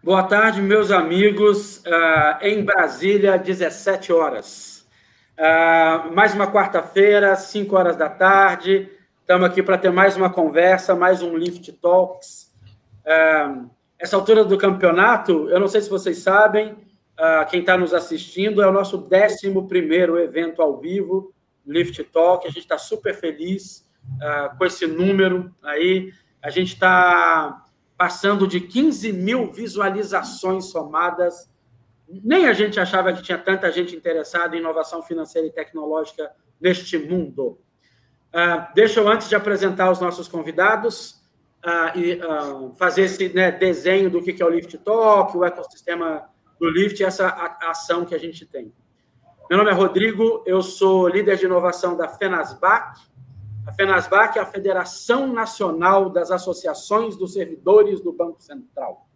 Boa tarde, meus amigos. Em Brasília, 17 horas. Mais uma quarta-feira, 5 horas da tarde. Estamos aqui para ter mais uma conversa, mais um Lift Talks. Essa altura do campeonato, eu não sei se vocês sabem, quem está nos assistindo, é o nosso 11º evento ao vivo, Lift Talk. A gente está super feliz com esse número aí. A gente está passando de 15 mil visualizações somadas. Nem a gente achava que tinha tanta gente interessada em inovação financeira e tecnológica neste mundo. Deixa eu, antes de apresentar os nossos convidados, fazer esse desenho do que é o Lift Talk, o ecossistema do Lift, essa ação que a gente tem. Meu nome é Rodrigo, eu sou líder de inovação da FENASBAC. A FENASBAC é a Federação Nacional das Associações dos Servidores do Banco Central.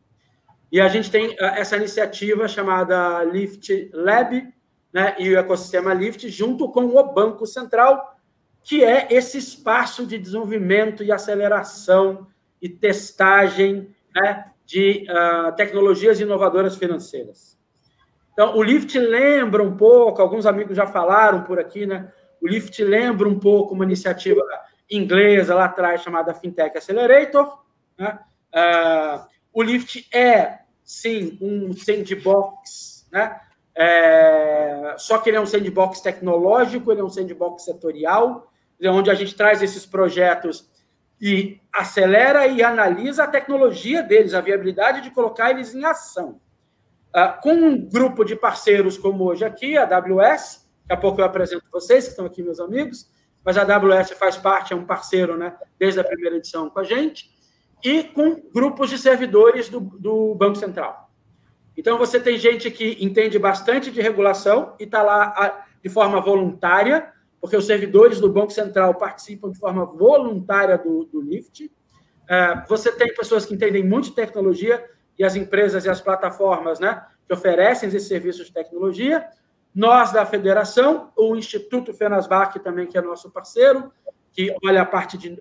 E a gente tem essa iniciativa chamada Lift Lab, né, e o ecossistema Lift, junto com o Banco Central, que é esse espaço de desenvolvimento e aceleração e testagem, né, de tecnologias inovadoras financeiras. Então, o Lift lembra um pouco, alguns amigos já falaram por aqui, né? O Lift lembra um pouco uma iniciativa inglesa lá atrás chamada Fintech Accelerator, né? O Lift é, sim, um sandbox, né? Só que ele é um sandbox tecnológico, ele é um sandbox setorial, onde a gente traz esses projetos e acelera e analisa a tecnologia deles, a viabilidade de colocar eles em ação. Com um grupo de parceiros como hoje aqui, a AWS, daqui a pouco eu apresento vocês, que estão aqui, meus amigos, mas a AWS faz parte, é um parceiro, né, desde a primeira edição com a gente, e com grupos de servidores do Banco Central. Então, você tem gente que entende bastante de regulação e está lá de forma voluntária, porque os servidores do Banco Central participam de forma voluntária do Lift. Você tem pessoas que entendem muito de tecnologia e as empresas e as plataformas, né, que oferecem esses serviços de tecnologia. Nós, da federação, o Instituto FENASBAC também, que é nosso parceiro, que olha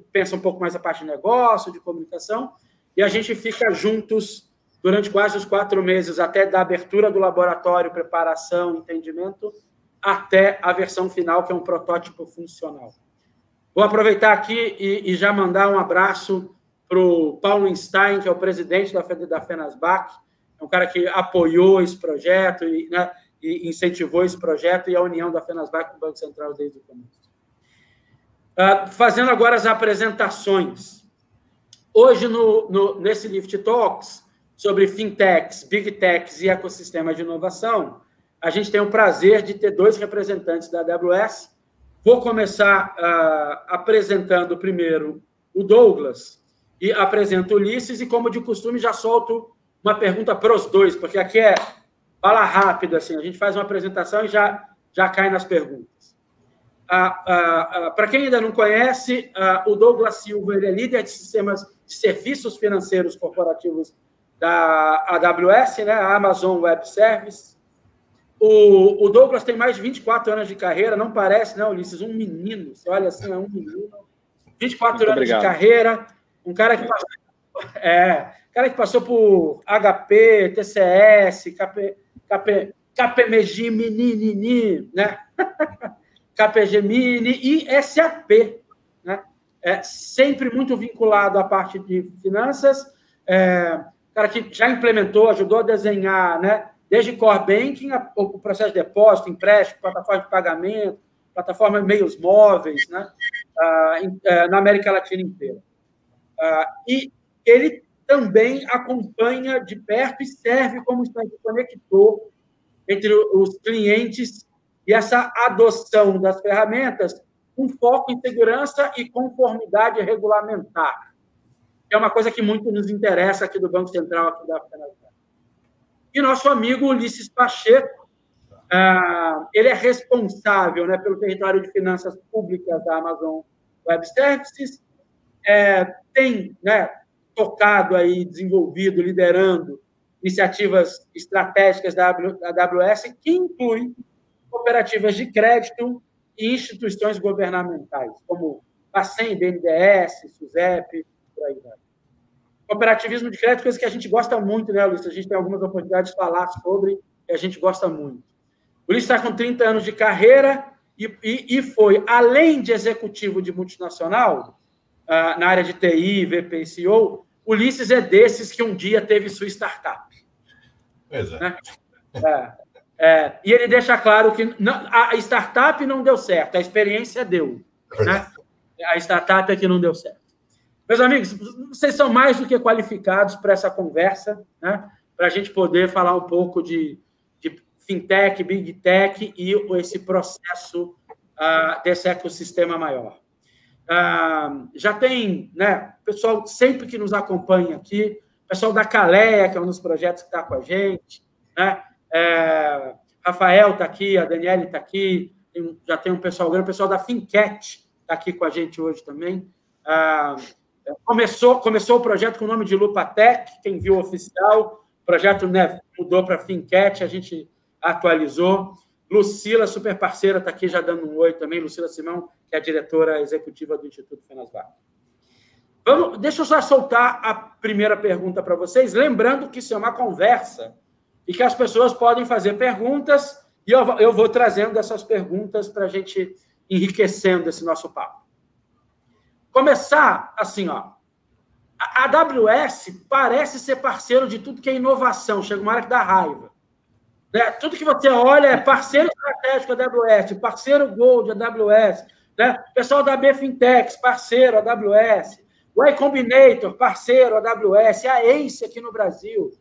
pensa um pouco mais a parte de negócio, de comunicação, e a gente fica juntos durante quase os 4 meses, até da abertura do laboratório, preparação, entendimento, até a versão final, que é um protótipo funcional. Vou aproveitar aqui e já mandar um abraço para o Paulo Einstein, que é o presidente da FENASBAC, é um cara que apoiou esse projeto e incentivou esse projeto, e a união da FENASBAC com o Banco Central desde o começo. Fazendo agora as apresentações. Hoje, nesse Lift Talks, sobre fintechs, big techs e ecossistema de inovação, a gente tem o prazer de ter 2 representantes da AWS. Vou começar apresentando primeiro o Douglas, e apresento o Ulisses, e, como de costume, já solto uma pergunta para os dois, porque aqui é fala rápido, assim, a gente faz uma apresentação e já cai nas perguntas. Para quem ainda não conhece, o Douglas Silva, ele é líder de sistemas de serviços financeiros corporativos da AWS, né, a Amazon Web Services. O Douglas tem mais de 24 anos de carreira, não parece, né, Ulisses? Um menino, você olha assim, é um menino. 24 anos de carreira, um cara que passou por HP, TCS, KPMG Mini, né? KPG Mini e SAP, né? Sempre muito vinculado à parte de finanças, cara que já implementou, ajudou a desenhar, né? Desde Core Banking, o processo de depósito, empréstimo, plataforma de pagamento, plataforma de meios móveis, né? Na América Latina inteira. E ele também acompanha de perto e serve como espécie de conector entre os clientes e essa adoção das ferramentas com foco em segurança e conformidade regulamentar. É uma coisa que muito nos interessa aqui do Banco Central, aqui da FENASBAC. E nosso amigo Ulisses Pacheco, ele é responsável, né, pelo território de finanças públicas da Amazon Web Services, tem, né, tocado aí, desenvolvido, liderando iniciativas estratégicas da AWS, que incluem cooperativas de crédito e instituições governamentais, como Bacen, BNDES, SUSEP, por aí vai. Cooperativismo de crédito, coisa que a gente gosta muito, né, Ulisses? A gente tem algumas oportunidades de falar sobre e a gente gosta muito. O Ulisses está com 30 anos de carreira e foi, além de executivo de multinacional, na área de TI, VP e CEO, o Ulisses é desses que um dia teve sua startup. Pois é. Né? E ele deixa claro que a startup não deu certo, a experiência deu. Né? A startup é que não deu certo. Meus amigos, vocês são mais do que qualificados para essa conversa, né? Para a gente poder falar um pouco de fintech, big tech e esse processo desse ecossistema maior. Já tem, né, pessoal sempre que nos acompanha aqui, pessoal da Caleia, que é um dos projetos que está com a gente, né? Rafael está aqui, a Daniele está aqui, já tem um pessoal grande, o pessoal da Fincat está aqui com a gente hoje também. Começou o projeto com o nome de Lupatec, quem viu oficial, o projeto, né, mudou para Fincat, a gente atualizou. Lucila, super parceira, está aqui já dando um oi também, Lucila Simão, que é a diretora executiva do Instituto Fenasbar. Deixa eu só soltar a primeira pergunta para vocês, lembrando que isso é uma conversa e que as pessoas podem fazer perguntas e eu vou trazendo essas perguntas para a gente enriquecendo esse nosso papo. Começar assim, ó. A AWS parece ser parceiro de tudo que é inovação, chega uma hora que dá raiva. Né? Tudo que você olha é parceiro estratégico AWS, parceiro Gold AWS, né? Pessoal da B Fintech, parceiro AWS, o Y Combinator, parceiro AWS, a Ace aqui no Brasil.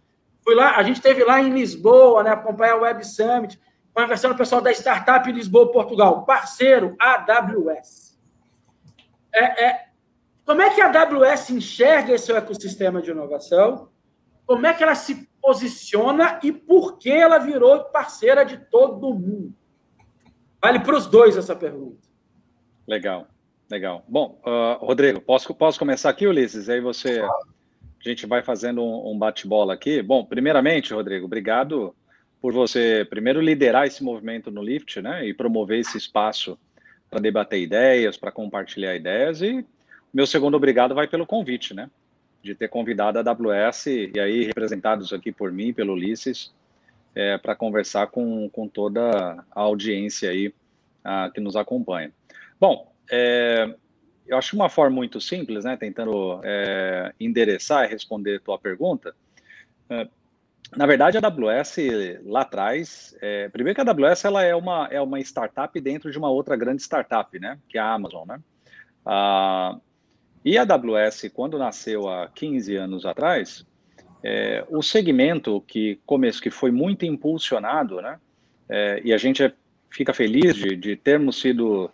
Fui lá, a gente esteve lá em Lisboa, né, acompanhar o Web Summit, conversando com o pessoal da Startup em Lisboa, Portugal, parceiro AWS. Como é que a AWS enxerga esse ecossistema de inovação? Como é que ela se posiciona e por que ela virou parceira de todo mundo? Vale para os dois essa pergunta. Legal. Bom, Rodrigo, posso começar aqui, Ulisses? Aí a gente vai fazendo um bate-bola aqui. Bom, primeiramente, Rodrigo, obrigado por você, primeiro, liderar esse movimento no Lift, né? E promover esse espaço para debater ideias, para compartilhar ideias. E meu segundo obrigado vai pelo convite, né? De ter convidado a AWS, e aí representados aqui por mim, pelo Ulisses, para conversar com toda a audiência aí que nos acompanha. Bom, eu acho uma forma muito simples, né? Tentando endereçar e responder a tua pergunta. Na verdade, a AWS, lá atrás, primeiro que a AWS ela é uma startup dentro de uma outra grande startup, né? Que é a Amazon, né? E a AWS, quando nasceu há 15 anos atrás, o segmento que foi muito impulsionado, né? E a gente fica feliz de termos sido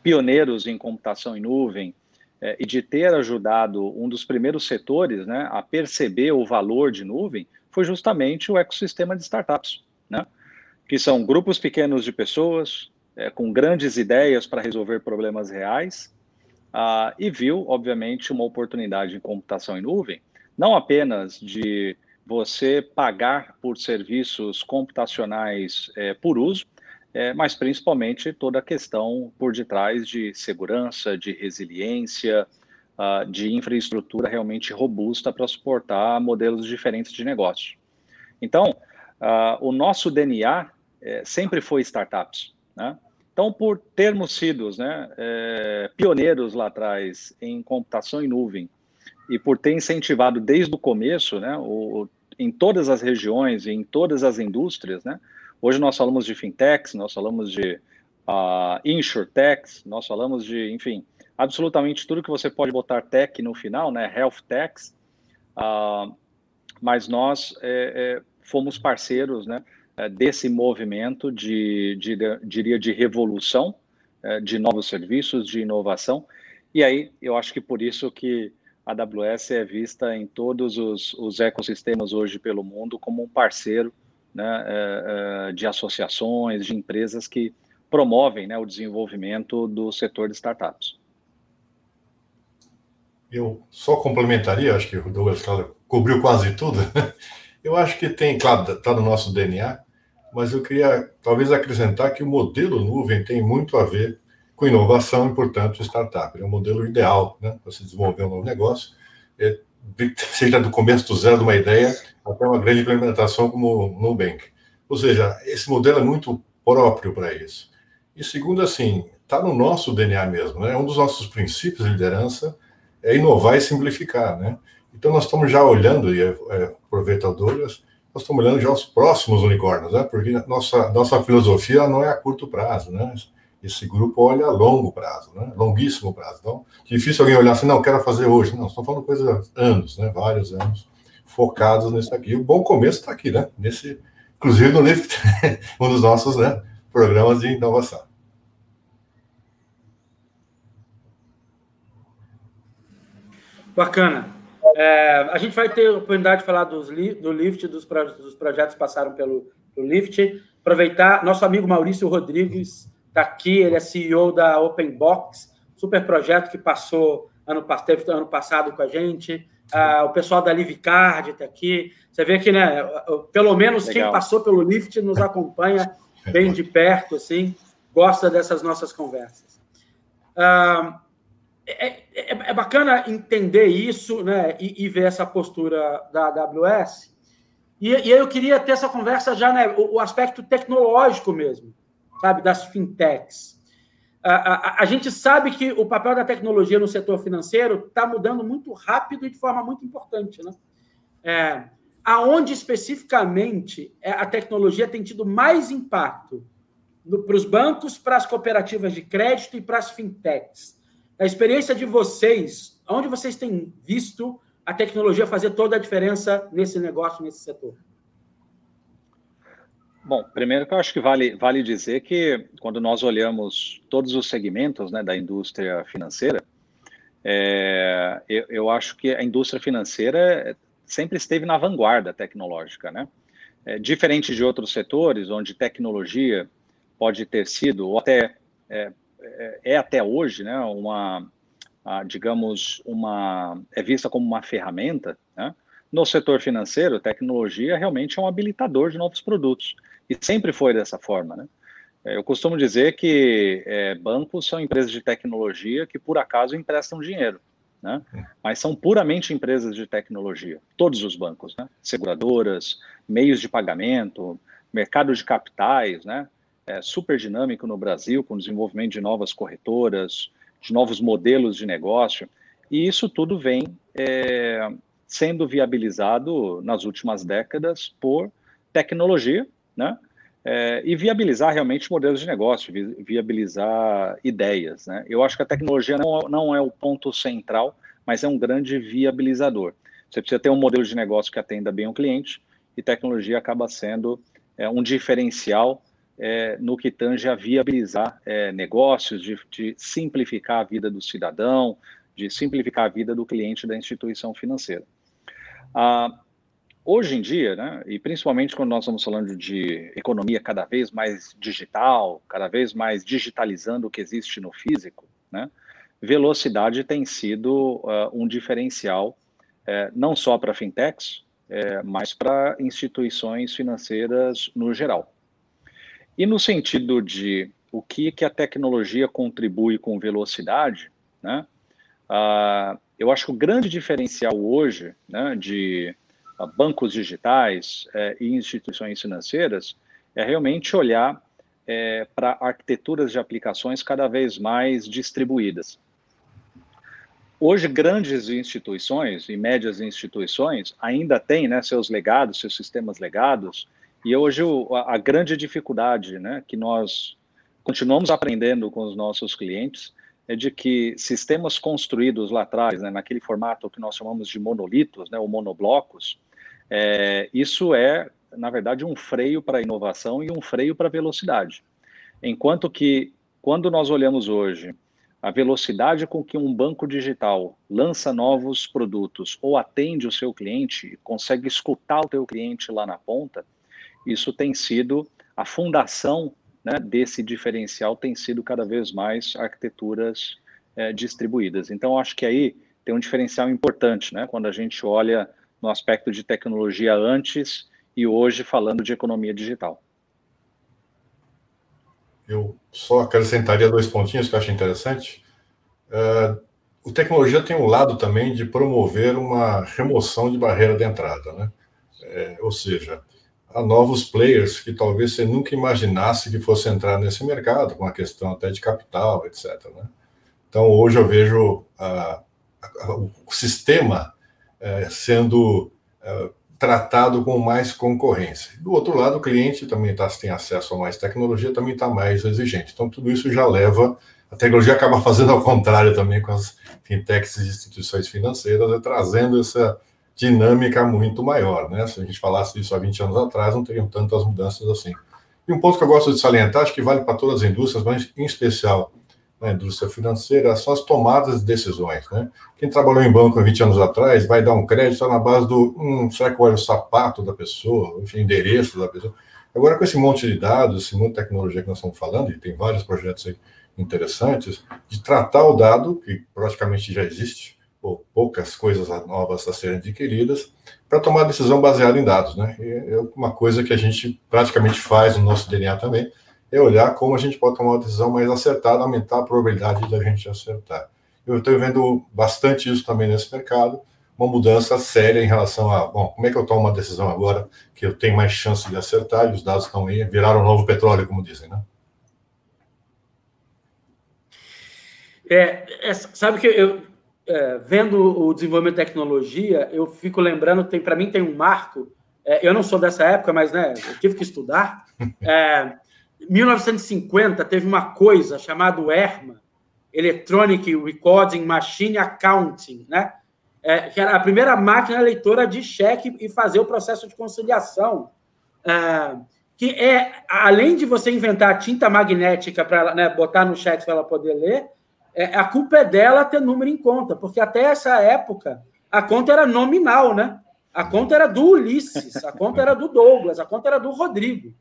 pioneiros em computação em nuvem e de ter ajudado um dos primeiros setores, né, a perceber o valor de nuvem, foi justamente o ecossistema de startups, né? Que são grupos pequenos de pessoas com grandes ideias para resolver problemas reais, e viu, obviamente, uma oportunidade em computação em nuvem, não apenas de você pagar por serviços computacionais por uso, mas principalmente toda a questão por detrás de segurança, de resiliência, de infraestrutura realmente robusta para suportar modelos diferentes de negócio. Então, o nosso DNA sempre foi startups, né? Então, por termos sido, né, pioneiros lá atrás em computação em nuvem e por ter incentivado desde o começo, né, em todas as regiões e em todas as indústrias, né? Hoje nós falamos de fintechs, nós falamos de insurtechs, nós falamos de, enfim, absolutamente tudo que você pode botar tech no final, né? Health techs, mas nós fomos parceiros, né, desse movimento diria de revolução, de novos serviços, de inovação. E aí eu acho que por isso que a AWS é vista em todos os ecossistemas hoje pelo mundo como um parceiro, né, de associações, de empresas que promovem, né, o desenvolvimento do setor de startups. Eu só complementaria, acho que o Douglas cobriu quase tudo. Eu acho que tem, claro, está no nosso DNA, mas eu queria talvez acrescentar que o modelo nuvem tem muito a ver com inovação e, portanto, startup. É um modelo ideal, né, para se desenvolver um novo negócio. seja do começo do zero de uma ideia até uma grande implementação como o Nubank. Ou seja, esse modelo é muito próprio para isso. E segundo, assim, está no nosso DNA mesmo, né? Um dos nossos princípios de liderança é inovar e simplificar, né? Então nós estamos já olhando, e aproveitadoras, nós estamos olhando já os próximos unicórnios, né? Porque nossa filosofia não é a curto prazo, né? Esse grupo olha a longo prazo, né? Longuíssimo prazo. Então, difícil alguém olhar assim, não, quero fazer hoje. Não, estamos falando coisa anos, né? Vários anos focados nisso aqui. O bom começo está aqui, né? Inclusive no Lift, um dos nossos, né, programas de inovação. Bacana. A gente vai ter a oportunidade de falar do Lift, dos projetos que passaram pelo Lift. Aproveitar, nosso amigo Maurício Rodrigues está aqui, ele é CEO da Openbox, super projeto que teve ano passado com a gente. O pessoal da Livecard está aqui. Você vê que, né, pelo menos legal. Quem passou pelo Lift nos acompanha bem de perto, assim, gosta dessas nossas conversas. É bacana entender isso, né, e ver essa postura da AWS. E aí eu queria ter essa conversa já, né, o aspecto tecnológico mesmo, sabe, das fintechs. A gente sabe que o papel da tecnologia no setor financeiro está mudando muito rápido e de forma muito importante, né? Aonde especificamente a tecnologia tem tido mais impacto para os bancos, para as cooperativas de crédito e para as fintechs? A experiência de vocês, onde vocês têm visto a tecnologia fazer toda a diferença nesse negócio, nesse setor? Bom, primeiro que eu acho que vale dizer que quando nós olhamos todos os segmentos, né, da indústria financeira, eu acho que a indústria financeira sempre esteve na vanguarda tecnológica, né? Diferente de outros setores, onde tecnologia pode ter sido, ou até até hoje, né, é vista como uma ferramenta, né? No setor financeiro, tecnologia realmente é um habilitador de novos produtos. E sempre foi dessa forma, né? Eu costumo dizer que bancos são empresas de tecnologia que, por acaso, emprestam dinheiro, né? Mas são puramente empresas de tecnologia. Todos os bancos, né? Seguradoras, meios de pagamento, mercado de capitais, né? Super dinâmico no Brasil, com o desenvolvimento de novas corretoras, de novos modelos de negócio. E isso tudo vem sendo viabilizado nas últimas décadas por tecnologia, né? E viabilizar realmente modelos de negócio, viabilizar ideias, né? Eu acho que a tecnologia não é o ponto central, mas é um grande viabilizador. Você precisa ter um modelo de negócio que atenda bem o cliente, e tecnologia acaba sendo um diferencial no que tange a viabilizar negócios, de simplificar a vida do cidadão, de simplificar a vida do cliente da instituição financeira. Hoje em dia, né, e principalmente quando nós estamos falando de economia cada vez mais digital, cada vez mais digitalizando o que existe no físico, né, velocidade tem sido um diferencial, não só para fintechs, mas para instituições financeiras no geral. E no sentido de o que a tecnologia contribui com velocidade, né, eu acho que o grande diferencial hoje, né, de bancos digitais e instituições financeiras é realmente olhar para arquiteturas de aplicações cada vez mais distribuídas. Hoje, grandes instituições e médias instituições ainda têm, né, seus legados, seus sistemas legados, e hoje a grande dificuldade, né, que nós continuamos aprendendo com os nossos clientes é de que sistemas construídos lá atrás, né, naquele formato que nós chamamos de monolitos, né, ou monoblocos, isso na verdade, um freio para a inovação e um freio para a velocidade. Enquanto que, quando nós olhamos hoje a velocidade com que um banco digital lança novos produtos ou atende o seu cliente, consegue escutar o teu cliente lá na ponta, isso tem sido a fundação, né, desse diferencial, tem sido cada vez mais arquiteturas distribuídas. Então, acho que aí tem um diferencial importante, né, quando a gente olha no aspecto de tecnologia antes e hoje falando de economia digital. Eu só acrescentaria 2 pontinhos que eu acho interessante. a tecnologia tem um lado também de promover uma remoção de barreira de entrada, né? Ou seja, há novos players que talvez você nunca imaginasse que fosse entrar nesse mercado, com a questão até de capital, etc., né? Então, hoje eu vejo o sistema sendo tratado com mais concorrência. Do outro lado, o cliente também tem acesso a mais tecnologia, também está mais exigente. Então, tudo isso já leva... A tecnologia acaba fazendo ao contrário também com as fintechs e instituições financeiras, trazendo essa dinâmica muito maior, né? Se a gente falasse isso há 20 anos atrás, não teriam tantas mudanças assim. E um ponto que eu gosto de salientar, acho que vale para todas as indústrias, mas em especial na indústria financeira, são as tomadas de decisões, né? Quem trabalhou em banco há 20 anos atrás vai dar um crédito na base do será que olha o sapato da pessoa, enfim, endereço da pessoa. Agora, com esse monte de dados, esse monte de tecnologia que nós estamos falando, e tem vários projetos aí interessantes, de tratar o dado, que praticamente já existe, ou poucas coisas novas a serem adquiridas, para tomar decisão baseada em dados, né? E é uma coisa que a gente praticamente faz no nosso DNA também, é olhar como a gente pode tomar uma decisão mais acertada, aumentar a probabilidade de a gente acertar. Eu estou vendo bastante isso também nesse mercado, uma mudança séria em relação a, bom, como é que eu tomo uma decisão agora que eu tenho mais chance de acertar, e os dados estão aí, viraram um novo petróleo, como dizem, né? Sabe que eu, vendo o desenvolvimento de tecnologia, eu fico lembrando, para mim tem um marco, eu não sou dessa época, mas né, eu tive que estudar. Em 1950 teve uma coisa chamada ERMA, Electronic Recording Machine Accounting, né? Que era a primeira máquina leitora de cheque e fazer o processo de conciliação. Que além de você inventar a tinta magnética para, né, botar no cheque para ela poder ler, a culpa é dela ter número em conta, porque até essa época a conta era nominal, né? A conta era do Ulisses, a conta era do Douglas, a conta era do Rodrigo,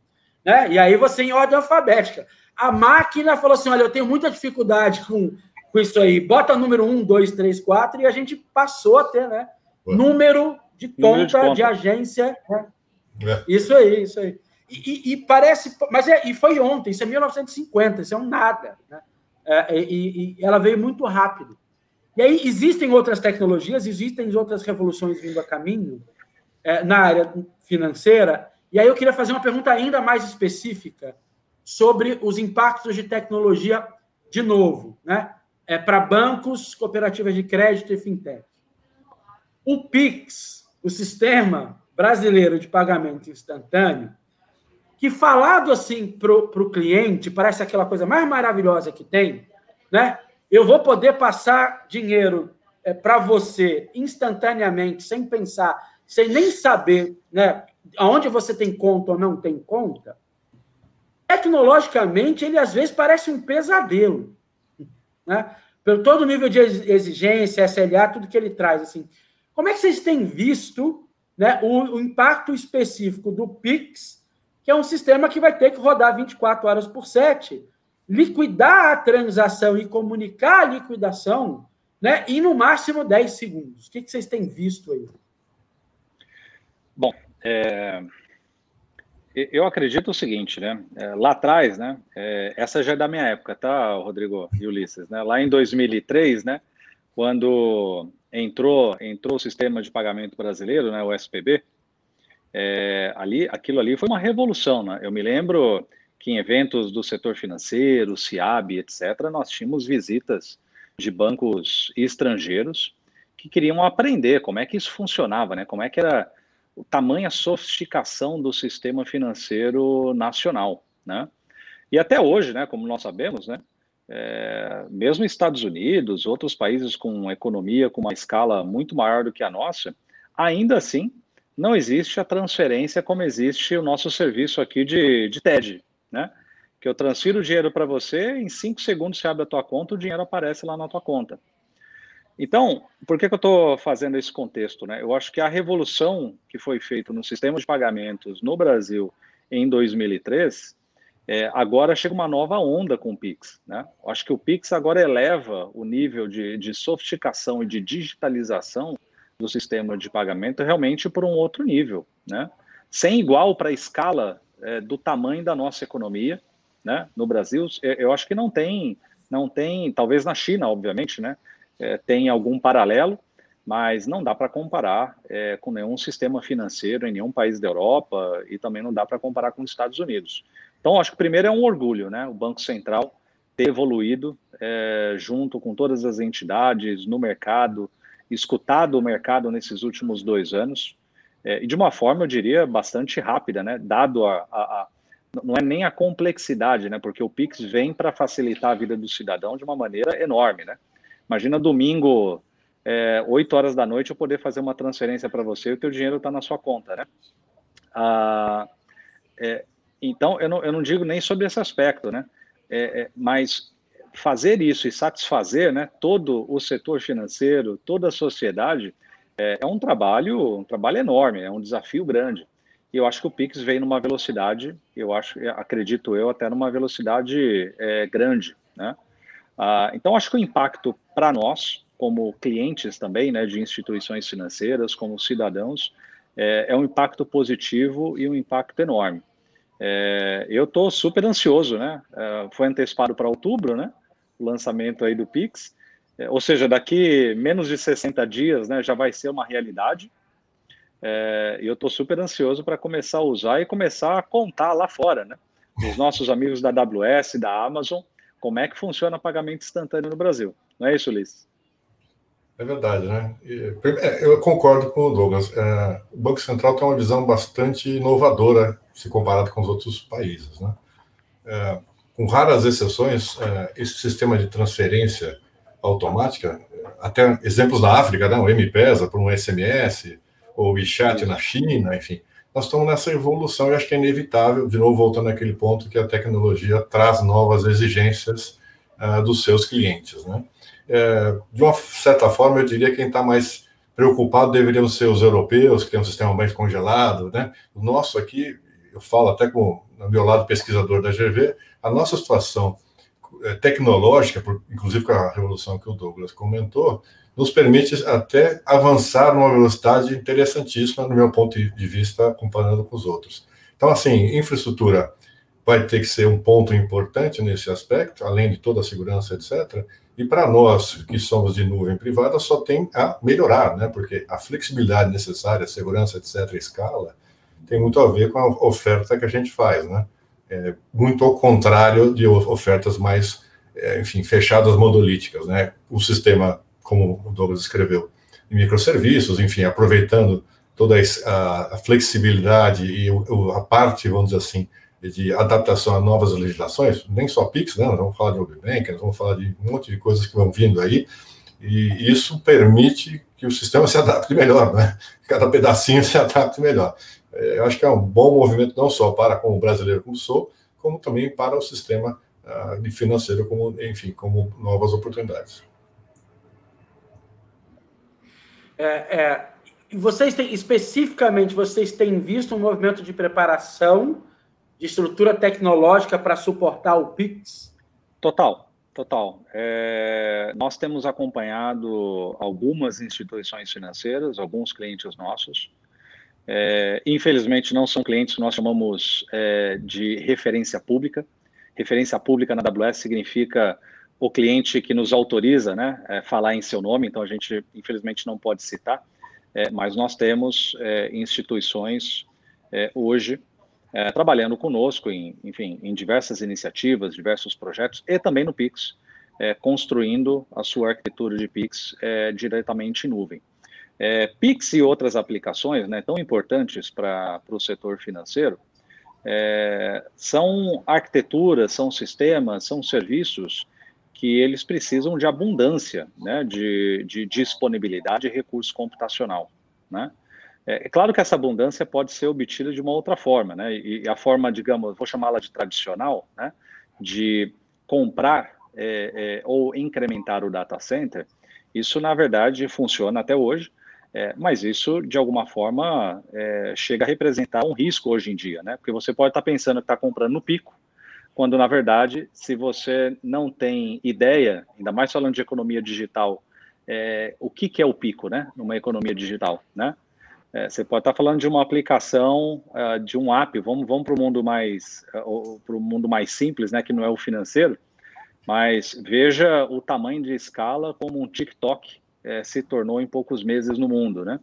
né? E aí você em ordem alfabética. A máquina falou assim, olha, eu tenho muita dificuldade com isso aí, bota número 1, 2, 3, 4, e a gente passou a ter, né? Número de conta de agência. Né? Isso aí, isso aí. E parece... Mas e foi ontem, isso é 1950, isso é um nada, né? E ela veio muito rápido. E aí existem outras tecnologias, existem outras revoluções vindo a caminho na área financeira, e aí eu queria fazer uma pergunta ainda mais específica sobre os impactos de tecnologia, de novo, né? Para bancos, cooperativas de crédito e fintech. O PIX, o Sistema Brasileiro de Pagamento Instantâneo, que falado assim para o cliente, parece aquela coisa mais maravilhosa que tem, né? Eu vou poder passar dinheiro para você instantaneamente, sem pensar, sem nem saber, né, aonde você tem conta ou não tem conta. Tecnologicamente, ele às vezes parece um pesadelo, né? Pelo todo o nível de exigência, SLA, tudo que ele traz. Assim. Como é que vocês têm visto, né, o impacto específico do PIX, que é um sistema que vai ter que rodar 24 horas por 7, liquidar a transação e comunicar a liquidação, né, em no máximo 10 segundos? O que vocês têm visto aí? Bom, eu acredito o seguinte, né? Lá atrás, né? Essa já é da minha época, tá, Rodrigo e Ulisses, né? Lá em 2003, né? Quando entrou o sistema de pagamento brasileiro, né? O SPB, aquilo ali foi uma revolução, né? Eu me lembro que em eventos do setor financeiro, SIAB, etc., nós tínhamos visitas de bancos estrangeiros que queriam aprender como é que isso funcionava, né? Como é que era o tamanho, a sofisticação do sistema financeiro nacional, né? E até hoje, né, como nós sabemos, né, mesmo Estados Unidos, outros países com economia com uma escala muito maior do que a nossa, ainda assim, não existe a transferência como existe o nosso serviço aqui de TED, né? Que eu transfiro o dinheiro para você, em 5 segundos você abre a tua conta, o dinheiro aparece lá na tua conta. Então, por que eu estou fazendo esse contexto, né? Eu acho que a revolução que foi feita no sistema de pagamentos no Brasil em 2003, agora chega uma nova onda com o PIX, né? Eu acho que o PIX agora eleva o nível de sofisticação e de digitalização do sistema de pagamento realmente por um outro nível, né? Sem igual para a escala do tamanho da nossa economia, né? No Brasil, eu acho que não tem, talvez na China, obviamente, né? tem algum paralelo, mas não dá para comparar com nenhum sistema financeiro em nenhum país da Europa e também não dá para comparar com os Estados Unidos. Então, acho que primeiro é um orgulho, né? O Banco Central ter evoluído junto com todas as entidades no mercado, escutado o mercado nesses últimos 2 anos, e de uma forma, eu diria, bastante rápida, né? Dado não é nem a complexidade, né? Porque o Pix vem para facilitar a vida do cidadão de uma maneira enorme, né? Imagina domingo, 8 horas da noite, eu poder fazer uma transferência para você e o teu dinheiro está na sua conta, né? Então, eu não digo nem sobre esse aspecto, né? Mas fazer isso e satisfazer, né, todo o setor financeiro, toda a sociedade, é um trabalho enorme, é um desafio grande. E eu acho que o Pix veio numa velocidade, acredito eu, até numa velocidade grande, né? Então, acho que o impacto para nós, como clientes também, né, de instituições financeiras, como cidadãos, é um impacto positivo e um impacto enorme. Eu estou super ansioso, né? Foi antecipado para outubro, né? O lançamento aí do Pix. Ou seja, daqui menos de 60 dias, né, já vai ser uma realidade. E eu estou super ansioso para começar a usar e começar a contar lá fora, né? Os nossos amigos da AWS, da Amazon, como é que funciona pagamento instantâneo no Brasil. Não é isso, Ulisses? É verdade, né? Eu concordo com o Douglas. O Banco Central tem uma visão bastante inovadora se comparado com os outros países, né? Com raras exceções, esse sistema de transferência automática, até exemplos na África, né? O M-Pesa por um SMS, ou o WeChat na China, enfim. Nós estamos nessa evolução e acho que é inevitável, de novo voltando àquele ponto que a tecnologia traz novas exigências dos seus clientes, né? De uma certa forma, eu diria que quem está mais preocupado deveriam ser os europeus, que têm um sistema mais congelado, né? O nosso aqui, eu falo até com o meu lado pesquisador da GV, a nossa situação tecnológica, inclusive com a revolução que o Douglas comentou, nos permite até avançar numa velocidade interessantíssima, no meu ponto de vista, comparando com os outros. Então, assim, infraestrutura vai ter que ser um ponto importante nesse aspecto, além de toda a segurança, etc. E para nós, que somos de nuvem privada, só tem a melhorar, né? Porque a flexibilidade necessária, a segurança, etc., a escala, tem muito a ver com a oferta que a gente faz, né? Muito ao contrário de ofertas mais, enfim, fechadas monolíticas, né? O sistema, como o Douglas escreveu, de microserviços, enfim, aproveitando toda a flexibilidade e a parte, vamos dizer assim, de adaptação a novas legislações, nem só PIX, né? Nós vamos falar de Open Bank, nós vamos falar de um monte de coisas que vão vindo aí, e isso permite que o sistema se adapte melhor, né? Cada pedacinho se adapte melhor. Eu acho que é um bom movimento não só para como brasileiro como sou, como também para o sistema financeiro, como, enfim, como novas oportunidades. Vocês têm, especificamente, vocês têm visto um movimento de preparação de estrutura tecnológica para suportar o Pix? Total. Nós temos acompanhado algumas instituições financeiras, alguns clientes nossos. Infelizmente, não são clientes que nós chamamos de referência pública. Referência pública na AWS significa o cliente que nos autoriza, né, falar em seu nome, então a gente, infelizmente, não pode citar, mas nós temos instituições hoje trabalhando conosco em diversas iniciativas, diversos projetos, e também no Pix, construindo a sua arquitetura de Pix diretamente em nuvem. Pix e outras aplicações, né, tão importantes para o setor financeiro, são arquiteturas, são sistemas, são serviços que eles precisam de abundância, né, de disponibilidade e recurso computacional, né? É claro que essa abundância pode ser obtida de uma outra forma, né? E a forma, digamos, vou chamá-la de tradicional, né, de comprar ou incrementar o data center, isso, na verdade, funciona até hoje, mas isso, de alguma forma, chega a representar um risco hoje em dia, né? Porque você pode estar pensando que está comprando no pico, quando, na verdade, se você não tem ideia, ainda mais falando de economia digital, o que é o pico, né, numa economia digital, né? Você pode estar falando de uma aplicação, de um app, vamos para o mundo mais simples, né, que não é o financeiro, Mas veja o tamanho de escala como um TikTok se tornou em poucos meses no mundo, né?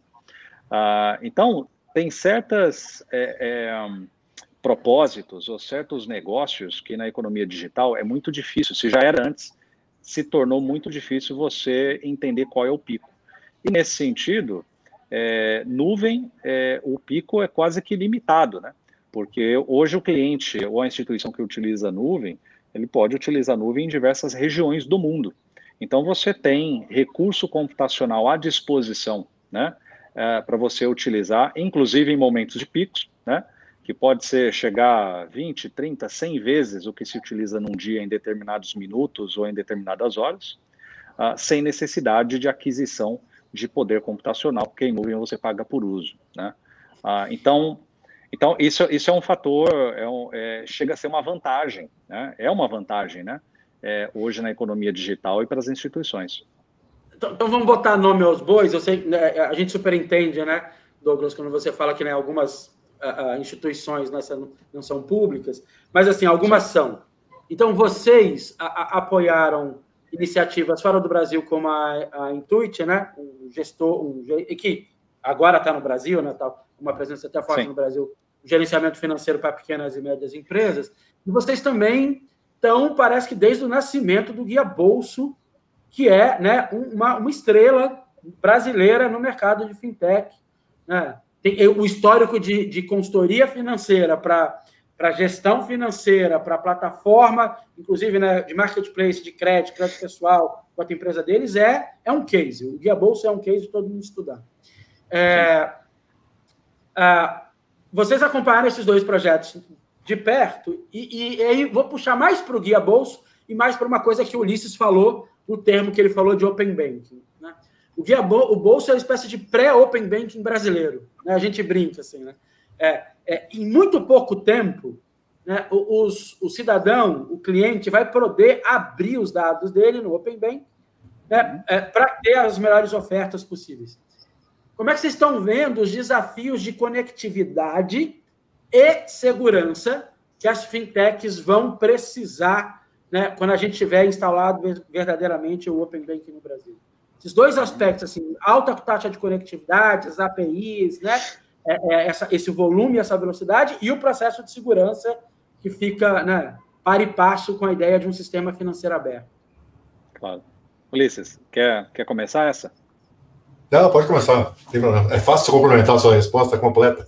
Então, tem certos propósitos ou certos negócios que na economia digital é muito difícil, se já era antes, se tornou muito difícil você entender qual é o pico. E nesse sentido, nuvem, o pico é quase que limitado, né? Porque hoje o cliente ou a instituição que utiliza a nuvem, ele pode utilizar a nuvem em diversas regiões do mundo. Então, você tem recurso computacional à disposição, né, para você utilizar, inclusive em momentos de picos, né, que pode chegar a 20, 30, 100 vezes o que se utiliza num dia em determinados minutos ou em determinadas horas, sem necessidade de aquisição de poder computacional, porque em nuvem você paga por uso, né? Então, isso é um fator, chega a ser uma vantagem, né? É uma vantagem, né? Hoje na economia digital e para as instituições. Então vamos botar nome aos bois. Eu sei, né, a gente superentende, né, Douglas, quando você fala que, né, algumas instituições não são públicas, mas assim, algumas são. Então vocês apoiaram iniciativas fora do Brasil como a Intuit, né, um gestor, que agora está no Brasil, né, tá uma presença até forte no Brasil, gerenciamento financeiro para pequenas e médias empresas. E vocês também estão, parece que desde o nascimento do Guia Bolso, que é, né, uma estrela brasileira no mercado de fintech, né? Tem o histórico de consultoria financeira para gestão financeira, para plataforma, inclusive, né, de marketplace, de crédito pessoal, com a empresa deles, é um case. O Guia Bolso é um case de todo mundo estudar. Vocês acompanharam esses dois projetos de perto, e aí vou puxar mais para o Guia Bolso e mais para uma coisa que o Ulisses falou, o termo que ele falou de Open Banking, né? O Bolso é uma espécie de pré-Open Banking brasileiro, né? A gente brinca assim, né? Em muito pouco tempo, né, o cidadão, o cliente, vai poder abrir os dados dele no Open Banking, né, para ter as melhores ofertas possíveis. Como é que vocês estão vendo os desafios de conectividade e segurança que as fintechs vão precisar, né, quando a gente tiver instalado verdadeiramente o Open Banking no Brasil? Esses dois aspectos, assim, alta taxa de conectividade, as APIs, né, esse volume, essa velocidade, e o processo de segurança que fica, né, par e passo com a ideia de um sistema financeiro aberto. Claro. Ulisses, quer começar essa? Não, pode começar. É fácil complementar a sua resposta completa.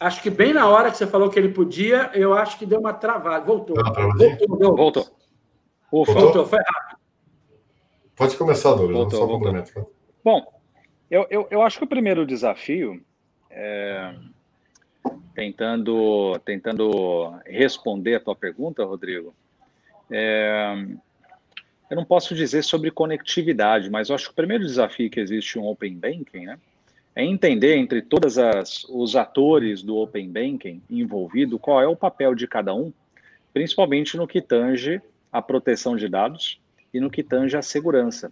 Acho que bem na hora que você falou que ele podia, eu acho que deu uma travada. Voltou. Voltou. Voltou, foi rápido. Pode começar, Douglas. Só complemento. Bom, eu acho que o primeiro desafio, tentando responder a tua pergunta, Rodrigo, eu não posso dizer sobre conectividade, mas eu acho que o primeiro desafio que existe em um Open Banking, né, é entender entre todos os atores do Open Banking envolvido qual é o papel de cada um, principalmente no que tange a proteção de dados e no que tange a segurança.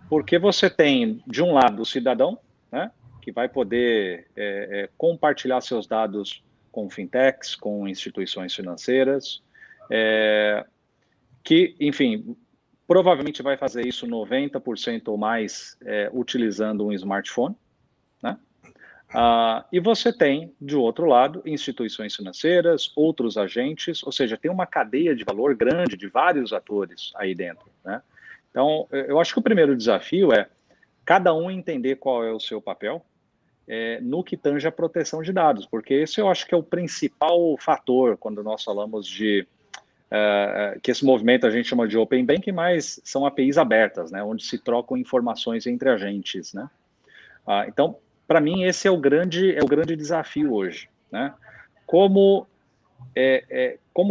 Porque você tem, de um lado, o cidadão, né, que vai poder compartilhar seus dados com fintechs, com instituições financeiras, que, enfim, provavelmente vai fazer isso 90% ou mais utilizando um smartphone, né? E você tem, de outro lado, instituições financeiras, outros agentes, ou seja, tem uma cadeia de valor grande de vários atores aí dentro, né? Então, eu acho que o primeiro desafio é cada um entender qual é o seu papel no que tange a proteção de dados, porque esse eu acho que é o principal fator quando nós falamos de que esse movimento a gente chama de Open Banking, mas são APIs abertas, né, onde se trocam informações entre agentes, né? Então, para mim, esse é o grande desafio hoje, né? Como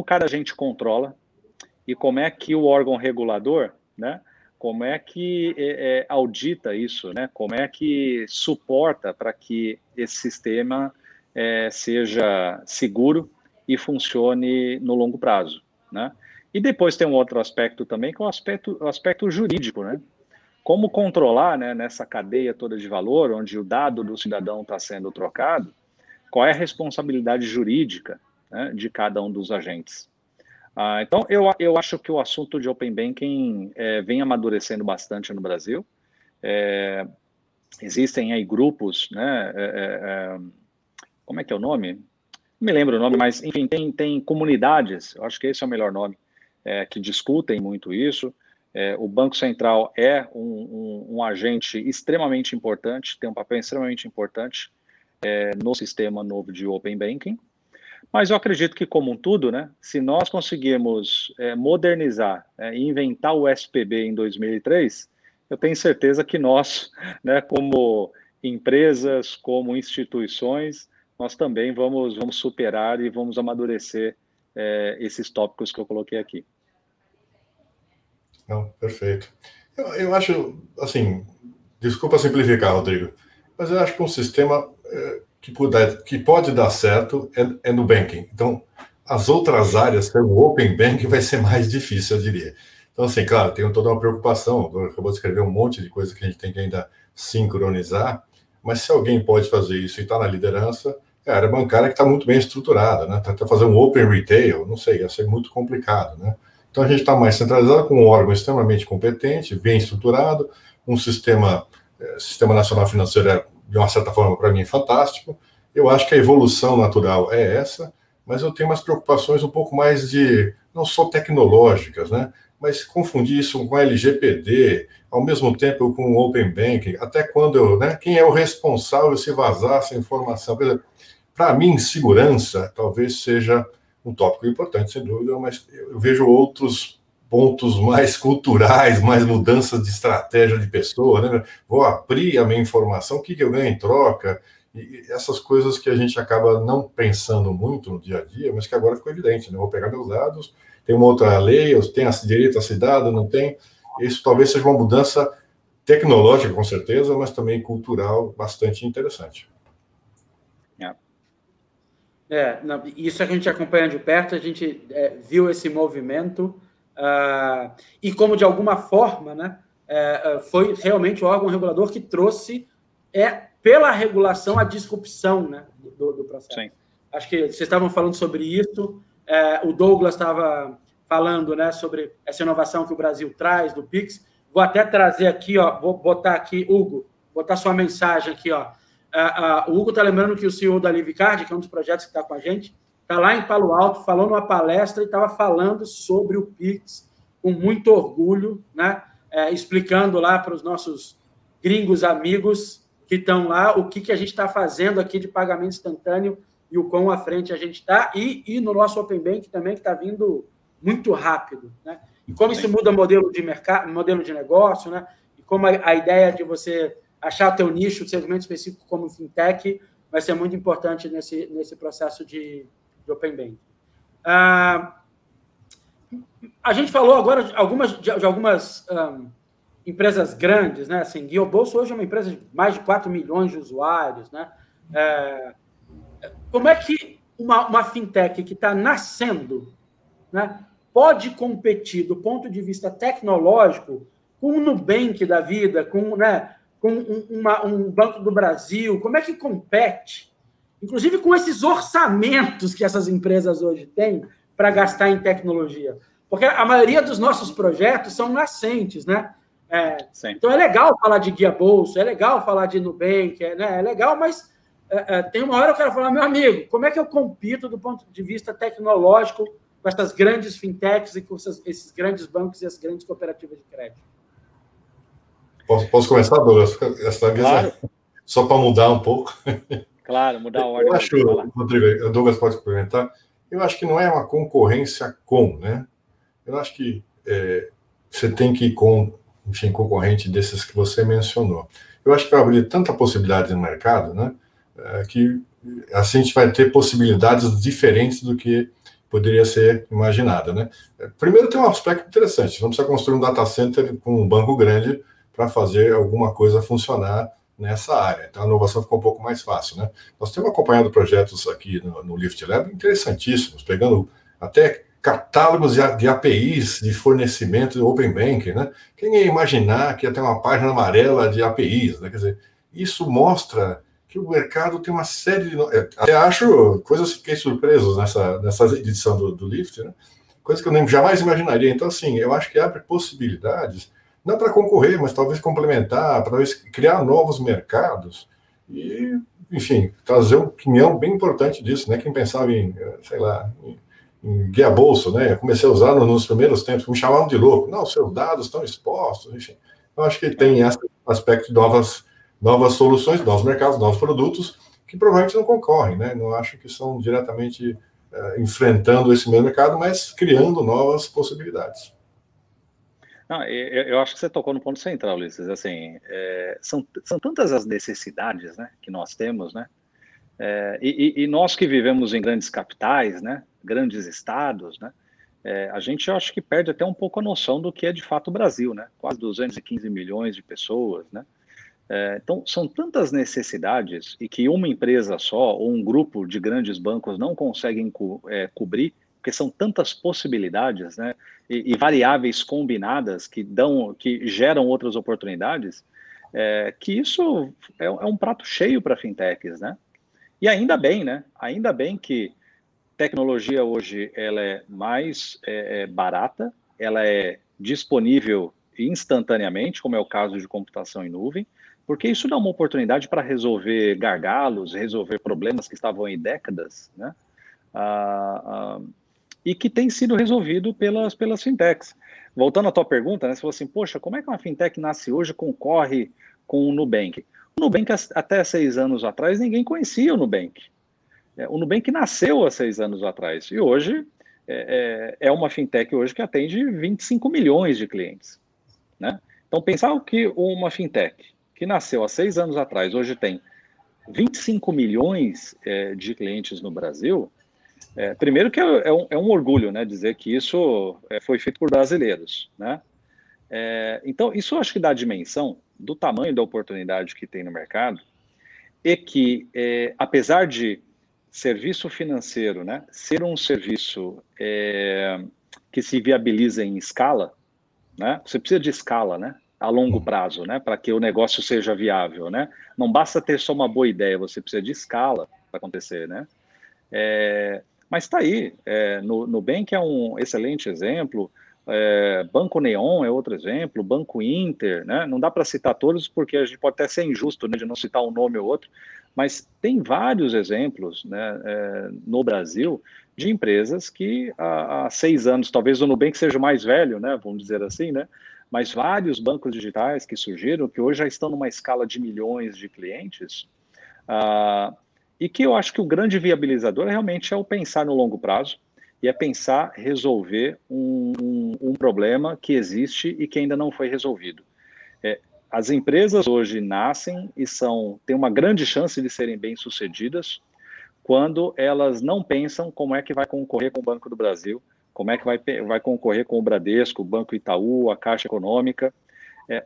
cada agente controla e como é que o órgão regulador, né, como é que audita isso, né? Como é que suporta para que esse sistema seja seguro e funcione no longo prazo, né? E depois tem um outro aspecto também, que é o aspecto jurídico, né? Como controlar, né, nessa cadeia toda de valor, onde o dado do cidadão está sendo trocado, qual é a responsabilidade jurídica né, de cada um dos agentes. Então, eu acho que o assunto de Open Banking vem amadurecendo bastante no Brasil. Existem aí grupos, né, como é que é o nome? Não me lembro o nome, mas, enfim, tem comunidades, eu acho que esse é o melhor nome, que discutem muito isso. O Banco Central é um agente extremamente importante, tem um papel extremamente importante no sistema novo de Open Banking. Mas eu acredito que, como um tudo, né, se nós conseguirmos modernizar e inventar o SPB em 2003, eu tenho certeza que nós, né, como empresas, como instituições, nós também vamos superar e vamos amadurecer esses tópicos que eu coloquei aqui. Não, perfeito. Eu acho, assim, desculpa simplificar, Rodrigo, mas eu acho que um sistema que pode dar certo é no banking. Então, as outras áreas, como o Open Banking, vai ser mais difícil, eu diria. Então, assim, claro, tem toda uma preocupação. Acabou de escrever um monte de coisa que a gente tem que ainda sincronizar, mas se alguém pode fazer isso e está na liderança, é a área bancária que está muito bem estruturada, né? Tá fazendo um Open Retail, não sei, ia ser muito complicado, né? Então, a gente está mais centralizado com um órgão extremamente competente, bem estruturado, um sistema nacional financeiro de uma certa forma, para mim, fantástico. Eu acho que a evolução natural é essa, mas eu tenho umas preocupações um pouco mais não só tecnológicas, né? Mas confundir isso com LGPD, ao mesmo tempo com o Open Banking, até quando quem é o responsável se vazar essa informação? Para mim, segurança talvez seja um tópico importante, sem dúvida, mas eu vejo outros pontos mais culturais, mais mudanças de estratégia de pessoa, né? Vou abrir a minha informação, o que eu ganho em troca? E essas coisas que a gente acaba não pensando muito no dia a dia, mas que agora ficou evidente, né? Vou pegar meus dados, tem uma outra lei, eu tenho direito a ser dado, não tem? Isso talvez seja uma mudança tecnológica, com certeza, mas também cultural bastante interessante. Isso é que a gente acompanha de perto, a gente viu esse movimento, e como de alguma forma, né, foi realmente o órgão regulador que trouxe, pela regulação, a disrupção, né, do processo. Sim. Acho que vocês estavam falando sobre isso, o Douglas estava falando, né, sobre essa inovação que o Brasil traz, do Pix. Vou até trazer aqui, vou botar aqui, Hugo, botar sua mensagem aqui, o Hugo está lembrando que o CEO da Livicard, que é um dos projetos que está com a gente, está lá em Palo Alto, falou numa palestra e estava falando sobre o Pix, com muito orgulho, né? Explicando lá para os nossos gringos amigos que estão lá o que a gente está fazendo aqui de pagamento instantâneo e o quão à frente a gente está, e no nosso Open Bank também, que está vindo muito rápido, né? E como isso muda modelo de mercado, modelo de negócio, né? E como a ideia de você achar o teu nicho, o segmento específico como fintech, vai ser muito importante nesse processo de Open Bank. A gente falou agora de algumas empresas grandes, né? Assim, GuiaBolso hoje é uma empresa de mais de 4 milhões de usuários, né? Como é que uma fintech que está nascendo, né, pode competir do ponto de vista tecnológico com o Nubank da vida, com um Banco do Brasil? Como é que compete, inclusive com esses orçamentos que essas empresas hoje têm para gastar em tecnologia? Porque a maioria dos nossos projetos são nascentes, né? Então é legal falar de GuiaBolso, é legal falar de Nubank, né? É legal, mas tem uma hora eu quero falar, meu amigo, como é que eu compito do ponto de vista tecnológico com essas grandes fintechs e com esses grandes bancos e as grandes cooperativas de crédito? Posso começar, Douglas? Claro. Só para mudar um pouco. Claro, mudar a ordem. Eu acho, Rodrigo, o Douglas pode complementar, eu acho que não é uma concorrência né? Eu acho que você tem que ir com, enfim, concorrente desses que você mencionou. Eu acho que vai abrir tanta possibilidade no mercado, né? Que assim a gente vai ter possibilidades diferentes do que poderia ser imaginada, né? Primeiro, tem um aspecto interessante. Você não precisa construir um data center com um banco grande para fazer alguma coisa funcionar nessa área. Então, a inovação ficou um pouco mais fácil, né? Nós temos acompanhado projetos aqui no Lift Lab interessantíssimos, pegando até catálogos de APIs de fornecimento do Open Banking, né? Quem ia imaginar que ia ter uma página amarela de APIs, né? Quer dizer, isso mostra que o mercado tem uma série de... Até acho coisas que fiquei surpreso nessa edição do Lift, né? Coisas que eu jamais imaginaria. Então, assim, eu acho que abre possibilidades, não para concorrer, mas talvez complementar, talvez criar novos mercados e, enfim, trazer um pinhão bem importante disso, né? Quem pensava em, sei lá, em guia bolso, né? Eu comecei a usar nos primeiros tempos, me chamavam de louco. Não, seus dados estão expostos, enfim. Eu acho que tem esse aspecto de novas soluções, novos mercados, novos produtos, que provavelmente não concorrem, né? Não acho que são diretamente enfrentando esse mesmo mercado, mas criando novas possibilidades. Não, eu acho que você tocou no ponto central, Ulisses. Assim, são tantas as necessidades, né, que nós temos, né? E nós que vivemos em grandes capitais, né, grandes estados, né, a gente acho que perde até um pouco a noção do que é de fato o Brasil, né? Quase 215 milhões de pessoas, né? Então, são tantas necessidades e que uma empresa só ou um grupo de grandes bancos não conseguem cobrir, porque são tantas possibilidades, né, e variáveis combinadas que geram outras oportunidades, que isso é um prato cheio para fintechs, né? E ainda bem, né? Ainda bem que tecnologia hoje ela é mais barata, ela é disponível instantaneamente, como é o caso de computação em nuvem, porque isso dá uma oportunidade para resolver gargalos, resolver problemas que estavam aí décadas, né? E que tem sido resolvido pelas fintechs. Voltando à tua pergunta, né, você falou assim, poxa, como é que uma fintech nasce hoje e concorre com o Nubank? O Nubank, até 6 anos atrás, ninguém conhecia o Nubank. O Nubank nasceu há 6 anos atrás, e hoje é uma fintech hoje que atende 25 milhões de clientes, né? Então, pensar que uma fintech que nasceu há 6 anos atrás, hoje tem 25 milhões de clientes no Brasil, primeiro que é um orgulho, né, dizer que isso foi feito por brasileiros, né? Então, isso eu acho que dá a dimensão do tamanho da oportunidade que tem no mercado e que, apesar de serviço financeiro, né, ser um serviço que se viabiliza em escala, né? Você precisa de escala, né, a longo prazo, né, para que o negócio seja viável, né? Não basta ter só uma boa ideia, você precisa de escala para acontecer, né? Mas está aí, Nubank é um excelente exemplo, Banco Neon é outro exemplo, Banco Inter, né? Não dá para citar todos porque a gente pode até ser injusto, né, de não citar um nome ou outro, mas tem vários exemplos, né, no Brasil de empresas que há 6 anos, talvez o Nubank seja o mais velho, né, vamos dizer assim, né, mas vários bancos digitais que surgiram, que hoje já estão numa escala de milhões de clientes, e que eu acho que o grande viabilizador realmente é o pensar no longo prazo e é pensar resolver um problema que existe e que ainda não foi resolvido. As empresas hoje nascem e têm uma grande chance de serem bem-sucedidas quando elas não pensam como é que vai concorrer com o Banco do Brasil, como é que vai concorrer com o Bradesco, o Banco Itaú, a Caixa Econômica.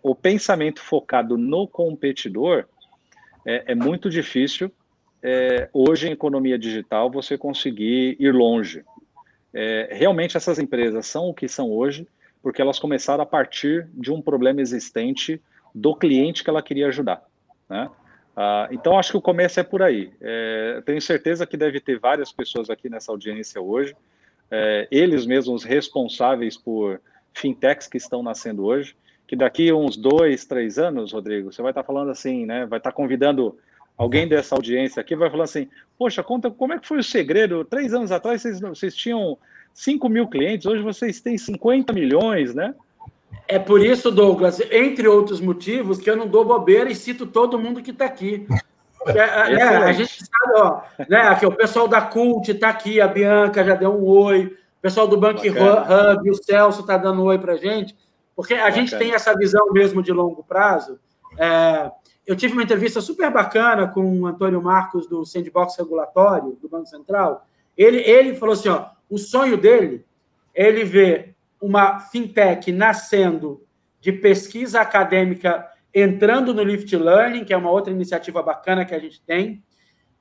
O pensamento focado no competidor é muito difícil. Hoje, em economia digital, você conseguir ir longe. Realmente, essas empresas são o que são hoje, porque elas começaram a partir de um problema existente do cliente que ela queria ajudar, né? Então, acho que o começo é por aí. Tenho certeza que deve ter várias pessoas aqui nessa audiência hoje, eles mesmos responsáveis por fintechs que estão nascendo hoje, que daqui uns 2, 3 anos, Rodrigo, você vai estar falando assim, né? Vai estar convidando alguém dessa audiência aqui, vai falar assim, poxa, conta como é que foi o segredo, 3 anos atrás vocês tinham 5 mil clientes, hoje vocês têm 50 milhões, né? É por isso, Douglas, entre outros motivos, que eu não dou bobeira e cito todo mundo que está aqui. A gente sabe, ó, né, aqui, o pessoal da Cult está aqui, a Bianca já deu um oi, o pessoal do Bank Hub, o Celso está dando um oi para a gente, porque a gente tem essa visão mesmo de longo prazo. Eu tive uma entrevista super bacana com o Antônio Marcos, do Sandbox Regulatório, do Banco Central. Ele falou assim, ó, o sonho dele é ele ver uma fintech nascendo de pesquisa acadêmica, entrando no Lift Learning, que é uma outra iniciativa bacana que a gente tem,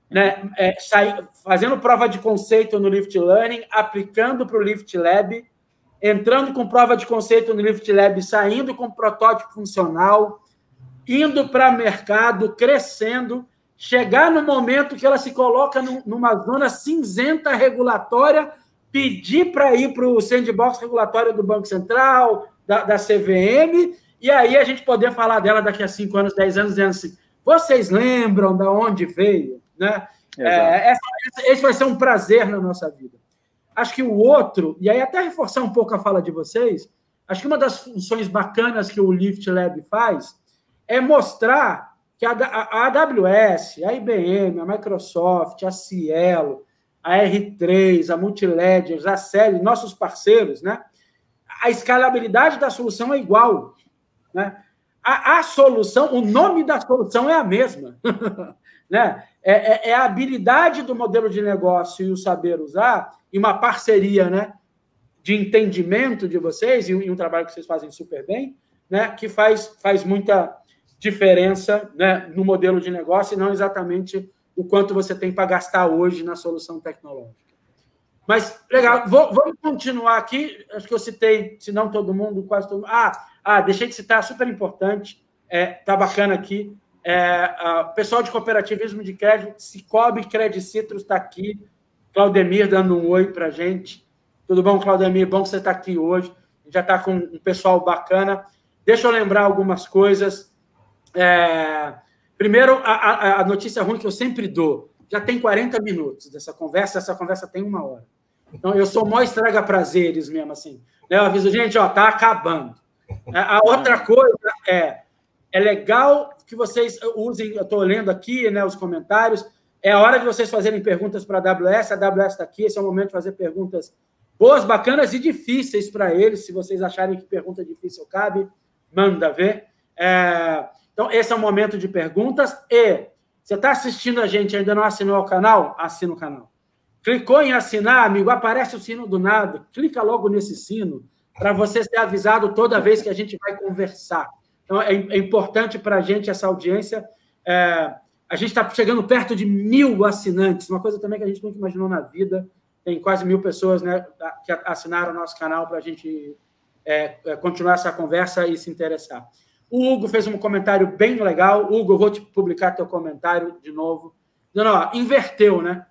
né? Fazendo prova de conceito no Lift Learning, aplicando para o Lift Lab, entrando com prova de conceito no Lift Lab, saindo com protótipo funcional, indo para mercado, crescendo, chegar no momento que ela se coloca numa zona cinzenta regulatória, pedir para ir para o sandbox regulatório do Banco Central, da CVM, e aí a gente poder falar dela daqui a 5 anos, 10 anos, dizendo assim, vocês lembram de onde veio? Né? Esse vai ser um prazer na nossa vida. Acho que o outro, e aí até reforçar um pouco a fala de vocês, acho que uma das funções bacanas que o Lift Lab faz é mostrar que a AWS, a IBM, a Microsoft, a Cielo, a R3, a Multiledger, a Celi, nossos parceiros, né? A escalabilidade da solução é igual. Né? A solução, o nome da solução é a mesma. Né? É a habilidade do modelo de negócio e o saber usar, e uma parceria, né, de entendimento de vocês, e um trabalho que vocês fazem super bem, né, que faz muita diferença, né, no modelo de negócio, e não exatamente o quanto você tem para gastar hoje na solução tecnológica. Mas, legal, vamos continuar aqui. Acho que eu citei, se não todo mundo, quase todo mundo. Deixei de citar, super importante, tá bacana aqui. Pessoal de cooperativismo de crédito, Cicobi Credit Citrus está aqui. Claudemir dando um oi para a gente. Tudo bom, Claudemir? Bom que você está aqui hoje. A gente já está com um pessoal bacana. Deixa eu lembrar algumas coisas. Primeiro, a notícia ruim que eu sempre dou. Já tem 40 minutos dessa conversa. Essa conversa tem 1 hora. Então, eu sou mó estraga-prazeres mesmo, assim. Eu aviso, gente, está acabando. A outra coisa é legal que vocês usem, eu estou lendo aqui, né, os comentários, é a hora de vocês fazerem perguntas para a AWS está aqui, esse é o momento de fazer perguntas boas, bacanas e difíceis para eles, se vocês acharem que pergunta difícil cabe, manda ver. Então, esse é o momento de perguntas, e você está assistindo a gente e ainda não assinou o canal? Assina o canal. Clicou em assinar, amigo, aparece o sino do nada, clica logo nesse sino, para você ser avisado toda vez que a gente vai conversar. Então, é importante para a gente essa audiência. A gente está chegando perto de 1.000 assinantes, uma coisa também que a gente nunca imaginou na vida. Tem quase 1.000 pessoas, né, que assinaram o nosso canal para a gente continuar essa conversa e se interessar. O Hugo fez um comentário bem legal. Hugo, eu vou te publicar teu comentário de novo. Dizendo, inverteu, né,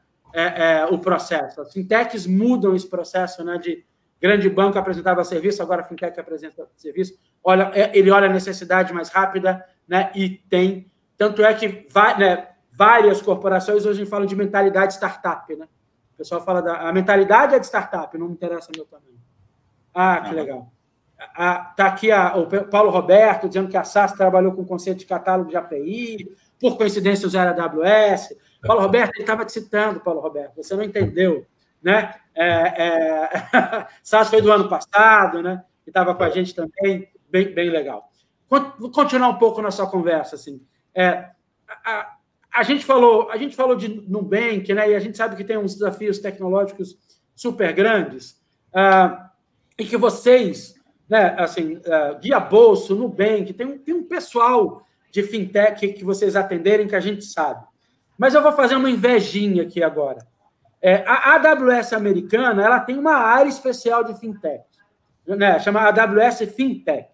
o processo. As fintechs mudam esse processo, né, de grande banco apresentava serviço, agora a fintech apresenta serviço. Ele olha a necessidade mais rápida, né, e tem. Tanto é que várias corporações hoje falam de mentalidade startup. Né? O pessoal fala a mentalidade é de startup, não me interessa meu tamanho. Que legal. Está aqui o Paulo Roberto dizendo que a SAS trabalhou com o conceito de catálogo de API, por coincidência usaram a AWS. Paulo Roberto, ele estava te citando, Paulo Roberto, você não entendeu. Né? SAS foi do ano passado, né? Que estava com a gente também, bem legal. Vou continuar um pouco nossa conversa. Assim. A gente falou de Nubank, né? E a gente sabe que tem uns desafios tecnológicos super grandes, e que vocês, né, assim, Guia Bolso, Nubank, tem um pessoal de fintech que vocês atenderem que a gente sabe. Mas eu vou fazer uma invejinha aqui agora. A AWS americana, ela tem uma área especial de fintech, né? Chama AWS Fintech.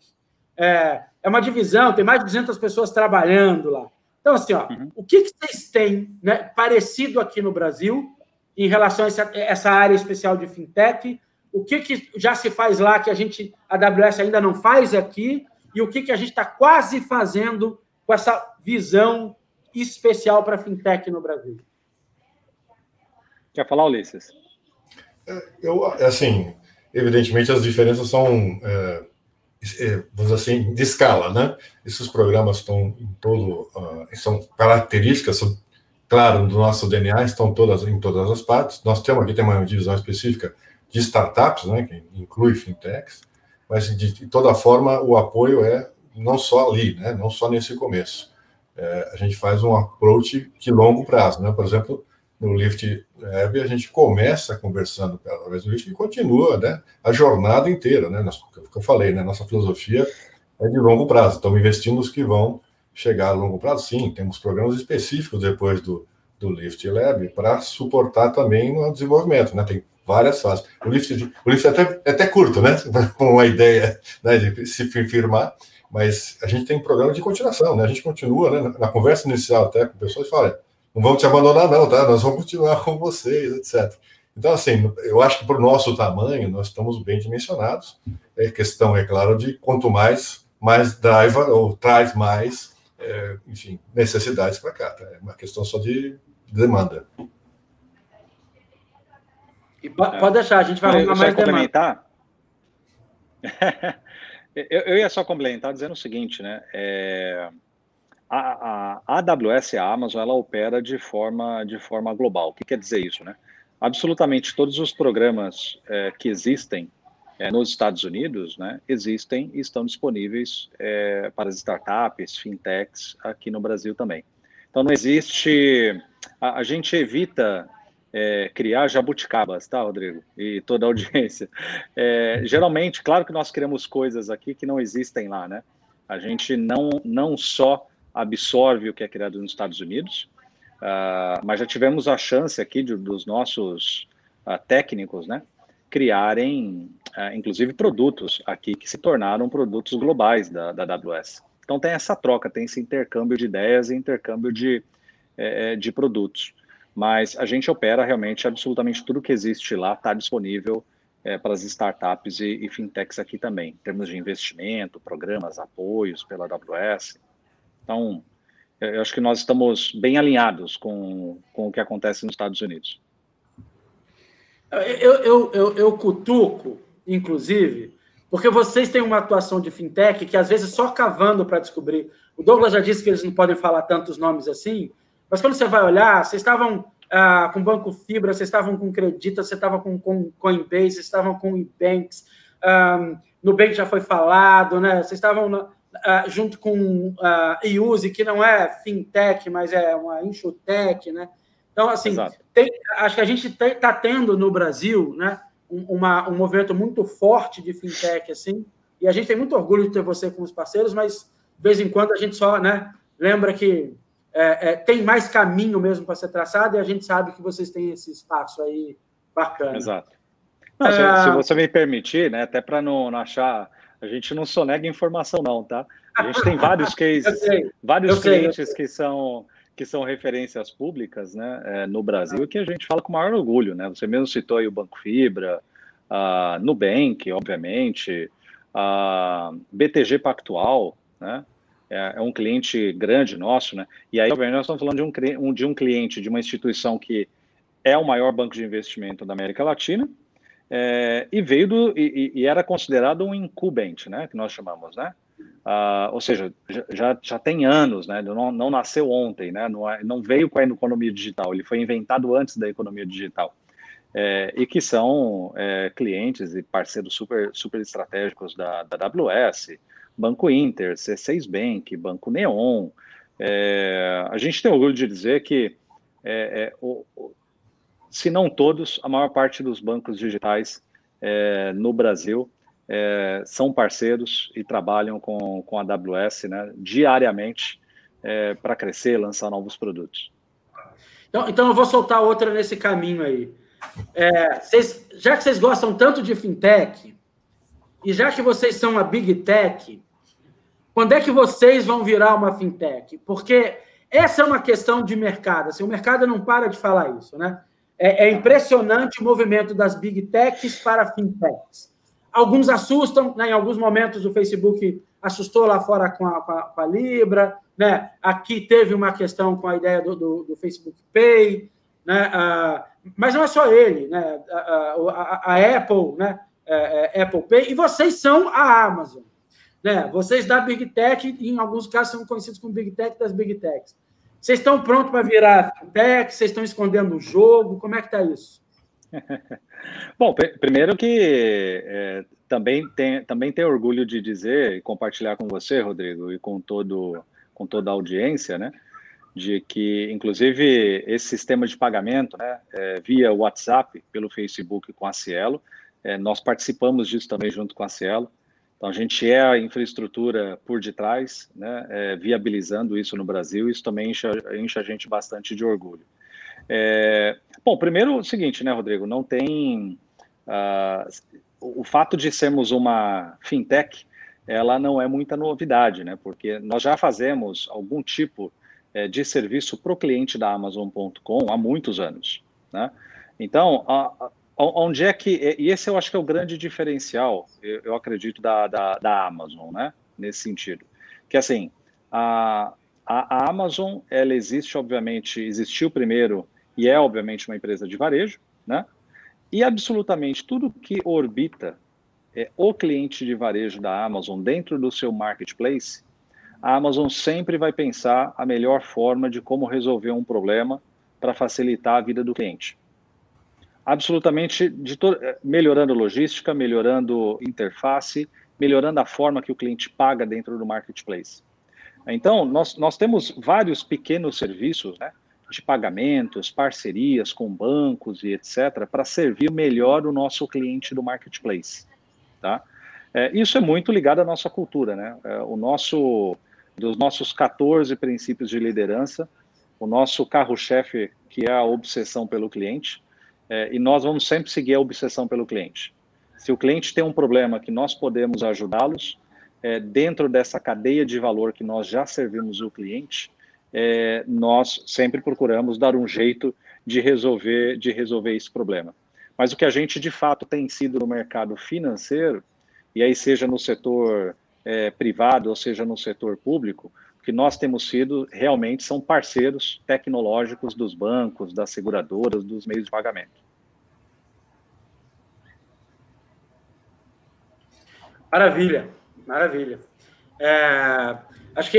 É uma divisão, tem mais de 200 pessoas trabalhando lá. Então, assim, o que vocês têm, né, parecido aqui no Brasil em relação a essa área especial de fintech? O que já se faz lá que a AWS ainda não faz aqui? E o que a gente está quase fazendo com essa visão especial para fintech no Brasil? Quer falar, Ulisses? Assim, evidentemente as diferenças são, vamos dizer assim, de escala, né? Esses programas estão em são características, claro, do nosso DNA, estão em todas as partes. Nós temos uma divisão específica de startups, né, que inclui fintechs, mas de toda forma o apoio é não só ali, né? Não só nesse começo. A gente faz um approach de longo prazo, né? Por exemplo, no Lift Lab, a gente começa conversando através do Lift e continua, né, a jornada inteira, né? O que eu falei, né? Nossa filosofia é de longo prazo. Estamos investindo nos que vão chegar a longo prazo. Sim, temos programas específicos depois do Lift Lab para suportar também no desenvolvimento, né? Tem várias fases. O Lift é até curto, né? Com uma ideia, né, de se firmar, Mas a gente tem um programa de continuação, né? A gente continua, né? Na conversa inicial até com pessoas, fala, não vamos te abandonar não, tá? Nós vamos continuar com vocês, etc. Então, assim, eu acho que para o nosso tamanho, nós estamos bem dimensionados. É questão, é claro, de quanto mais drive ou traz mais, enfim, necessidades para cá. Tá? É uma questão só de demanda. E pode deixar, a gente vai arrumar mais complementar. Eu ia só complementar dizendo o seguinte, né? A AWS, a Amazon, ela opera de forma global. O que quer dizer isso, né? Absolutamente todos os programas que existem nos Estados Unidos, né, existem e estão disponíveis para as startups, fintechs, aqui no Brasil também. Então, não existe... A gente evita criar jabuticabas, tá, Rodrigo? E toda a audiência. Geralmente, claro que nós criamos coisas aqui que não existem lá, né? A gente não só absorve o que é criado nos Estados Unidos, mas já tivemos a chance aqui dos nossos técnicos, né, criarem, inclusive, produtos aqui que se tornaram produtos globais da AWS. Então, tem essa troca, tem esse intercâmbio de ideias e intercâmbio de produtos. Mas a gente opera realmente absolutamente tudo que existe lá, está disponível para as startups e fintechs aqui também, em termos de investimento, programas, apoios pela AWS. Então, eu acho que nós estamos bem alinhados com o que acontece nos Estados Unidos. Eu cutuco, inclusive, porque vocês têm uma atuação de fintech que, às vezes, só cavando para descobrir. O Douglas já disse que eles não podem falar tantos nomes assim, mas quando você vai olhar, vocês estavam com Banco Fibra, vocês estavam com Credita, vocês estavam com Coinbase, vocês estavam com eBanks, Nubank já foi falado, né? Vocês estavam junto com iUse, que não é fintech, mas é uma insurtech, né? Então, assim, acho que a gente está tendo no Brasil, né, um movimento muito forte de fintech, assim, e a gente tem muito orgulho de ter você como os parceiros, mas de vez em quando a gente só, né, lembra que tem mais caminho mesmo para ser traçado, e a gente sabe que vocês têm esse espaço aí bacana. Exato. Não, se você me permitir, né, até para não achar, a gente não sonega informação não, tá? A gente tem vários cases, vários clientes que são referências públicas, né, no Brasil, que a gente fala com o maior orgulho, né? Você mesmo citou aí o Banco Fibra, Nubank, obviamente, BTG Pactual, né? É um cliente grande nosso, né? E aí, obviamente, nós estamos falando de um cliente, de uma instituição que é o maior banco de investimento da América Latina, e veio e era considerado um incumbent, né? Que nós chamamos, né? Ou seja, já tem anos, né? Não nasceu ontem, né? Não veio com a economia digital, ele foi inventado antes da economia digital. E que são clientes e parceiros super estratégicos da AWS, Banco Inter, C6 Bank, Banco Neon. A gente tem orgulho de dizer que, se não todos, a maior parte dos bancos digitais no Brasil são parceiros e trabalham com a AWS, né, diariamente para crescer, lançar novos produtos. Então eu vou soltar outra nesse caminho aí. Já que vocês gostam tanto de fintech, e já que vocês são uma big tech, quando é que vocês vão virar uma fintech? Porque essa é uma questão de mercado. Assim, o mercado não para de falar isso, né? É impressionante o movimento das big techs para fintechs. Alguns assustam, né? Em alguns momentos o Facebook assustou lá fora com a Libra, né? Aqui teve uma questão com a ideia do Facebook Pay, né? Mas não é só ele, né? A Apple, né? Apple Pay, e vocês são a Amazon, né? Vocês da Big Tech, em alguns casos, são conhecidos como Big Tech das Big Techs. Vocês estão prontos para virar fintech? Vocês estão escondendo o jogo? Como é que está isso? Bom, primeiro que também tenho orgulho de dizer e compartilhar com você, Rodrigo, e com toda a audiência, né, de que, inclusive, esse sistema de pagamento, né, via WhatsApp, pelo Facebook com a Cielo, nós participamos disso também junto com a Cielo. Então, a gente é a infraestrutura por detrás, né, viabilizando isso no Brasil. Isso também enche a gente bastante de orgulho. Bom, primeiro o seguinte, né, Rodrigo? Não tem... o fato de sermos uma fintech ela não é muita novidade, né? Porque nós já fazemos algum tipo de serviço para o cliente da Amazon.com há muitos anos, né? Então, onde é que... E esse eu acho que é o grande diferencial, eu acredito, da Amazon, né? Nesse sentido. Que, assim, a Amazon, ela existe, obviamente, existiu primeiro e é, obviamente, uma empresa de varejo, né? E absolutamente tudo que orbita o cliente de varejo da Amazon dentro do seu marketplace, a Amazon sempre vai pensar a melhor forma de como resolver um problema para facilitar a vida do cliente. Absolutamente, melhorando logística, melhorando interface, melhorando a forma que o cliente paga dentro do marketplace. Então, nós temos vários pequenos serviços, né, de pagamentos, parcerias com bancos e etc., para servir melhor o nosso cliente do marketplace. Tá? Isso é muito ligado à nossa cultura, né? Dos nossos 14 princípios de liderança, o nosso carro-chefe, que é a obsessão pelo cliente, e nós vamos sempre seguir a obsessão pelo cliente. Se o cliente tem um problema que nós podemos ajudá-los, dentro dessa cadeia de valor que nós já servimos o cliente, nós sempre procuramos dar um jeito de resolver esse problema. Mas o que a gente, de fato, tem sido no mercado financeiro, e aí seja no setor privado ou seja no setor público, o que nós temos sido realmente são parceiros tecnológicos dos bancos, das seguradoras, dos meios de pagamento. Maravilha, maravilha. Acho que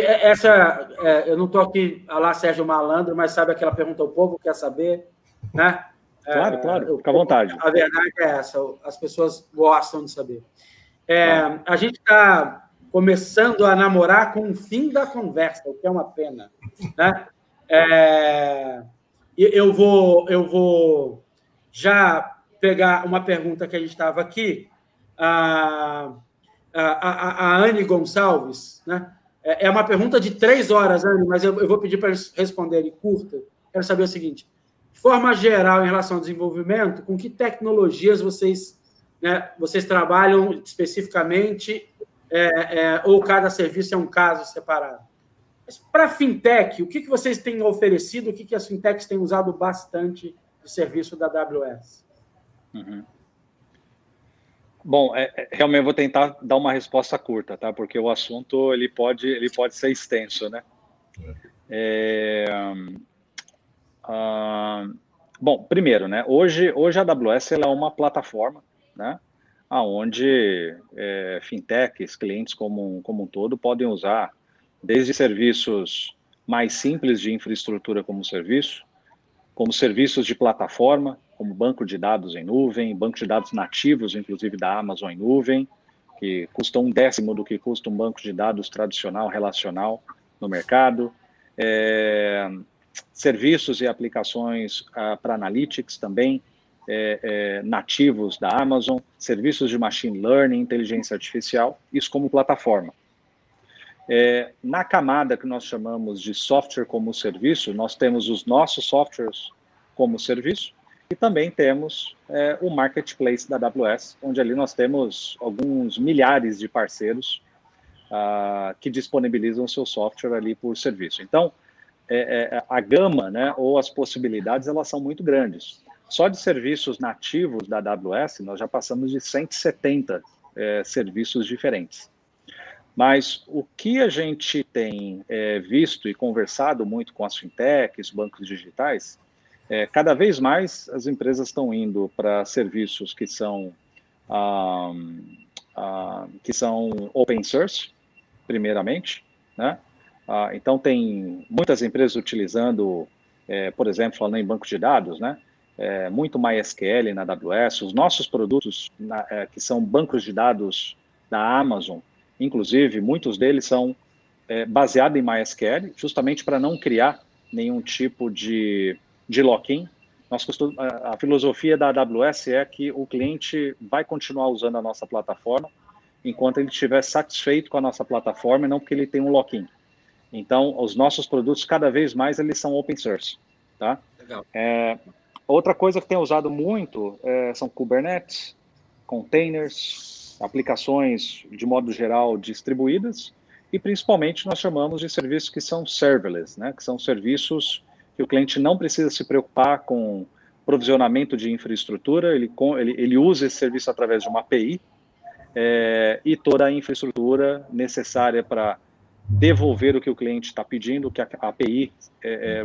eu não estou aqui a lá Sérgio Malandro, mas sabe aquela pergunta, o povo quer saber, né? Claro, fica à vontade. A verdade é essa, as pessoas gostam de saber. A gente está começando a namorar com o fim da conversa, o que é uma pena, né? Eu vou já pegar uma pergunta que a gente estava aqui, a Anne Gonçalves, né? É uma pergunta de 3 horas, Anne, mas eu vou pedir para eles responderem curta. Quero saber o seguinte: de forma geral, em relação ao desenvolvimento, com que tecnologias vocês trabalham especificamente, ou cada serviço é um caso separado? Mas para a fintech, o que vocês têm oferecido, o que as fintechs têm usado bastante de serviço da AWS? Uhum. Bom, realmente eu vou tentar dar uma resposta curta, tá? Porque o assunto ele pode ser extenso, né? Bom, primeiro, né? Hoje a AWS ela é uma plataforma, né? Onde fintechs, clientes como um todo, podem usar desde serviços mais simples de infraestrutura como serviços de plataforma, como banco de dados em nuvem, banco de dados nativos, inclusive da Amazon em nuvem, que custam 1/10 do que custa um banco de dados tradicional, relacional no mercado. Serviços e aplicações para analytics também, nativos da Amazon, serviços de machine learning, inteligência artificial, isso como plataforma. Na camada que nós chamamos de software como serviço, nós temos os nossos softwares como serviço e também temos o marketplace da AWS, onde ali nós temos alguns milhares de parceiros que disponibilizam o seu software ali por serviço. Então, a gama, né, ou as possibilidades, elas são muito grandes. Só de serviços nativos da AWS, nós já passamos de 170 serviços diferentes. Mas o que a gente tem visto e conversado muito com as fintechs, bancos digitais, cada vez mais as empresas estão indo para serviços que são open source, primeiramente, né? Então, tem muitas empresas utilizando, por exemplo, falando em banco de dados, né? Muito MySQL na AWS. Os nossos produtos, que são bancos de dados da Amazon, inclusive, muitos deles são baseados em MySQL, justamente para não criar nenhum tipo de lock-in. A filosofia da AWS é que o cliente vai continuar usando a nossa plataforma enquanto ele estiver satisfeito com a nossa plataforma e não porque ele tem um lock-in. Então, os nossos produtos, cada vez mais, eles são open source. Tá? Legal. Outra coisa que tem usado muito são Kubernetes, containers, aplicações, de modo geral, distribuídas, e principalmente nós chamamos de serviços que são serverless, né? Que são serviços que o cliente não precisa se preocupar com provisionamento de infraestrutura, ele usa esse serviço através de uma API, e toda a infraestrutura necessária para devolver o que o cliente está pedindo, o que a API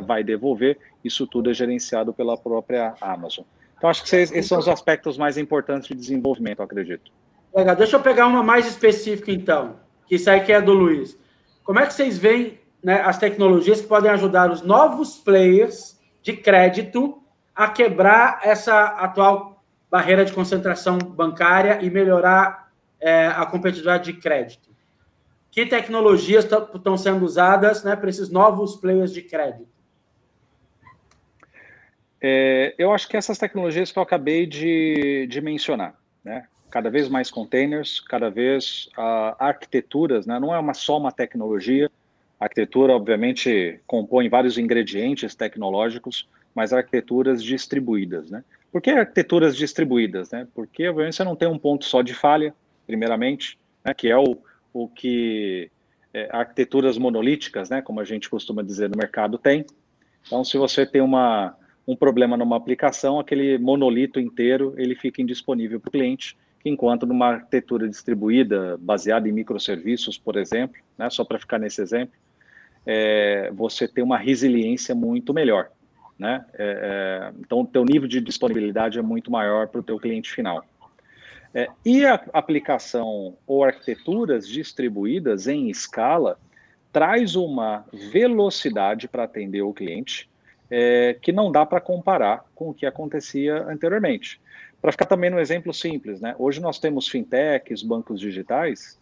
vai devolver, isso tudo é gerenciado pela própria Amazon. Então, acho que esses são os aspectos mais importantes de desenvolvimento, eu acredito. Legal. Deixa eu pegar uma mais específica, então, que isso aí que é do Luiz. Como é que vocês veem, né, as tecnologias que podem ajudar os novos players de crédito a quebrar essa atual barreira de concentração bancária e melhorar a competitividade de crédito? Que tecnologias estão sendo usadas, né, para esses novos players de crédito? Eu acho que essas tecnologias que eu acabei de mencionar, né? Cada vez mais containers, cada vez arquiteturas, né? Não é só uma tecnologia. A arquitetura, obviamente, compõe vários ingredientes tecnológicos, mas arquiteturas distribuídas, né? Por que arquiteturas distribuídas, né? Porque, obviamente, você não tem um ponto só de falha, primeiramente, né? Que é o que arquiteturas monolíticas, né? Como a gente costuma dizer no mercado, tem. Então, se você tem um problema numa aplicação, aquele monolito inteiro ele fica indisponível para o cliente, enquanto numa arquitetura distribuída, baseada em microserviços, por exemplo, né, só para ficar nesse exemplo, você tem uma resiliência muito melhor, né? Então, o teu nível de disponibilidade é muito maior para o teu cliente final. E a aplicação ou arquiteturas distribuídas em escala traz uma velocidade para atender o cliente que não dá para comparar com o que acontecia anteriormente. Para ficar também no exemplo simples, né? Hoje nós temos fintechs, bancos digitais,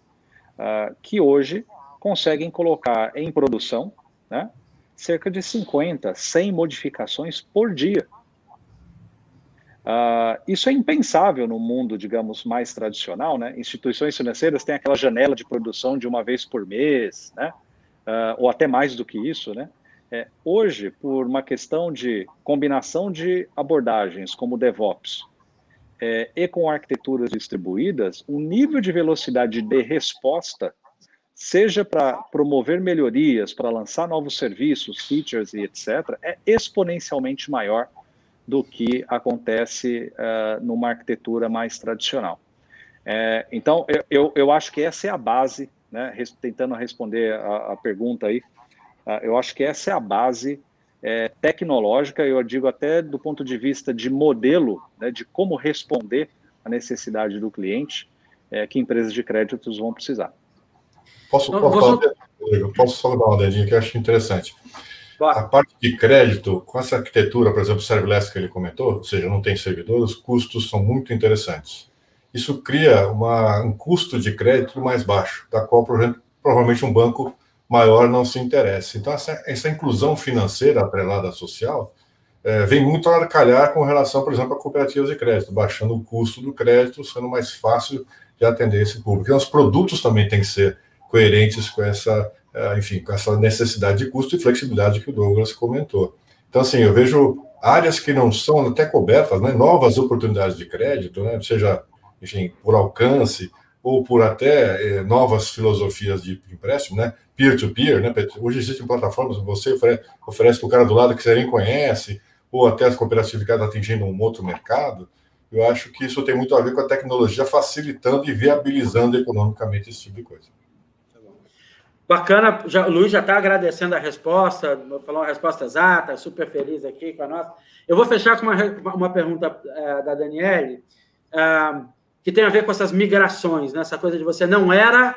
que hoje conseguem colocar em produção, né, cerca de 50, 100 modificações por dia. Isso é impensável no mundo, digamos, mais tradicional, né? Instituições financeiras têm aquela janela de produção de uma vez por mês, né? Ou até mais do que isso, né? Hoje, por uma questão de combinação de abordagens como o DevOps e com arquiteturas distribuídas, o nível de velocidade de resposta, seja para promover melhorias, para lançar novos serviços, features e etc., é exponencialmente maior do que acontece numa arquitetura mais tradicional. Então, eu acho que essa é a base, né, tentando responder a pergunta aí, eu acho que essa é a base tecnológica, eu digo até do ponto de vista de modelo, né, de como responder à necessidade do cliente, que empresas de créditos vão precisar. Posso só dar uma olhadinha que eu acho interessante. Bora. A parte de crédito, com essa arquitetura, por exemplo, serverless que ele comentou, ou seja, não tem servidor, os custos são muito interessantes. Isso cria um custo de crédito mais baixo, da qual provavelmente um banco maior não se interessa. Então, essa inclusão financeira atrelada à social vem muito a calhar com relação, por exemplo, a cooperativas de crédito, baixando o custo do crédito, sendo mais fácil de atender esse público. Então, os produtos também têm que ser coerentes com essa, com essa necessidade de custo e flexibilidade que o Douglas comentou. Então, assim, eu vejo áreas que não são até cobertas, né, novas oportunidades de crédito, né, seja, enfim, por alcance ou por até novas filosofias de empréstimo, né, peer-to-peer, né, hoje existem plataformas que você oferece para o cara do lado que você nem conhece, ou até as cooperativas atingindo um outro mercado. Eu acho que isso tem muito a ver com a tecnologia facilitando e viabilizando economicamente esse tipo de coisa. Bacana, o Luiz já está agradecendo a resposta, falou uma resposta exata, super feliz aqui com a nossa. Eu vou fechar com uma pergunta da Daniele, que tem a ver com essas migrações, né? Essa coisa de você não era,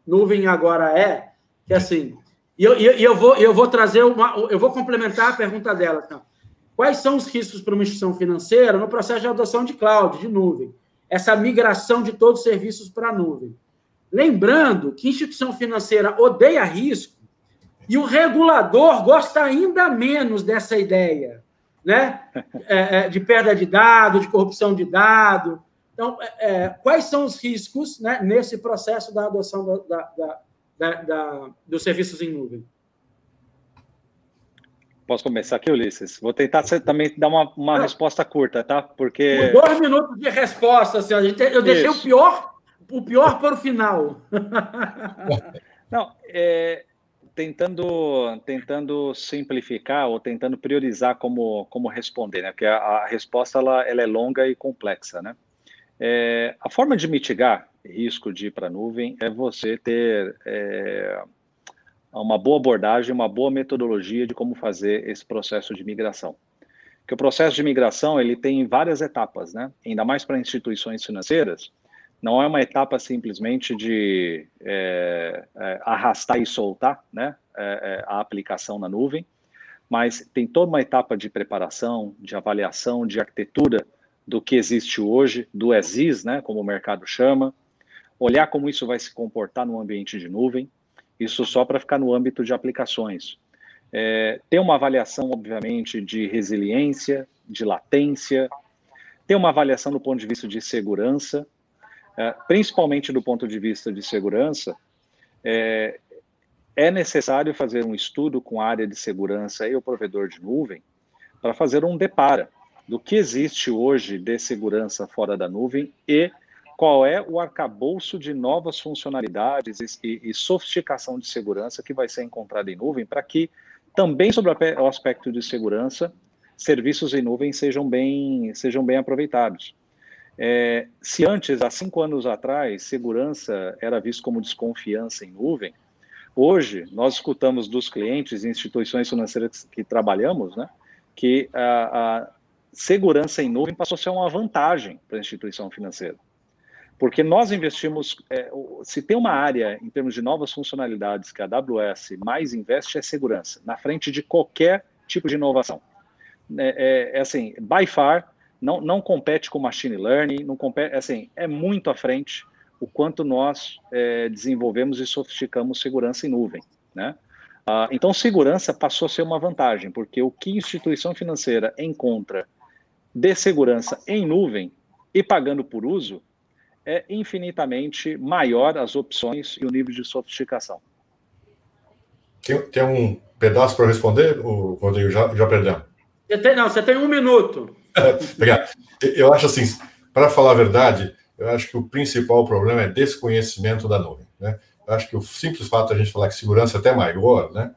nuvem agora é, que é assim. E eu vou trazer eu vou complementar a pergunta dela. Então. Quais são os riscos para uma instituição financeira no processo de adoção de cloud, de nuvem? Essa migração de todos os serviços para a nuvem. Lembrando que instituição financeira odeia risco e o regulador gosta ainda menos dessa ideia, né? De perda de dado, de corrupção de dado. Então, quais são os riscos, né, nesse processo da adoção dos serviços em nuvem? Posso começar aqui, Ulisses? Vou tentar também dar uma resposta curta, tá? Porque... 2 minutos de resposta, assim, eu deixei o pior o pior para o final. Não, tentando simplificar ou tentando priorizar como responder, né? Porque a resposta ela é longa e complexa, né? A forma de mitigar risco de ir para a nuvem é você ter uma boa abordagem, uma boa metodologia de como fazer esse processo de migração. Porque o processo de migração ele tem várias etapas, né? Ainda mais para instituições financeiras, não é uma etapa simplesmente de arrastar e soltar, né? A aplicação na nuvem, mas tem toda uma etapa de preparação, de avaliação, de arquitetura do que existe hoje, do as-is, né? Como o mercado chama, olhar como isso vai se comportar no ambiente de nuvem, isso só para ficar no âmbito de aplicações. Ter uma avaliação, obviamente, de resiliência, de latência, ter uma avaliação do ponto de vista de segurança, principalmente do ponto de vista de segurança, é necessário fazer um estudo com a área de segurança e o provedor de nuvem para fazer um depara do que existe hoje de segurança fora da nuvem e qual é o arcabouço de novas funcionalidades e sofisticação de segurança que vai ser encontrado em nuvem para que também sobre o aspecto de segurança, serviços em nuvem sejam bem aproveitados. Se antes, há 5 anos atrás, segurança era visto como desconfiança em nuvem, hoje nós escutamos dos clientes e instituições financeiras que trabalhamos, né, que a segurança em nuvem passou a ser uma vantagem para a instituição financeira. Porque nós investimos, se tem uma área em termos de novas funcionalidades que a AWS mais investe é segurança, na frente de qualquer tipo de inovação. Assim, by far, não compete com machine learning, não compete, assim, é muito à frente o quanto nós desenvolvemos e sofisticamos segurança em nuvem, né? Então, segurança passou a ser uma vantagem, porque o que instituição financeira encontra de segurança em nuvem e pagando por uso, é infinitamente maior as opções e o nível de sofisticação. Tem um pedaço para responder, Rodrigo? Já perdemos. Você tem 1 minuto. Obrigado. Eu acho assim, para falar a verdade, eu acho que o principal problema é desconhecimento da nuvem, né? Eu acho que o simples fato de a gente falar que segurança é até maior, né?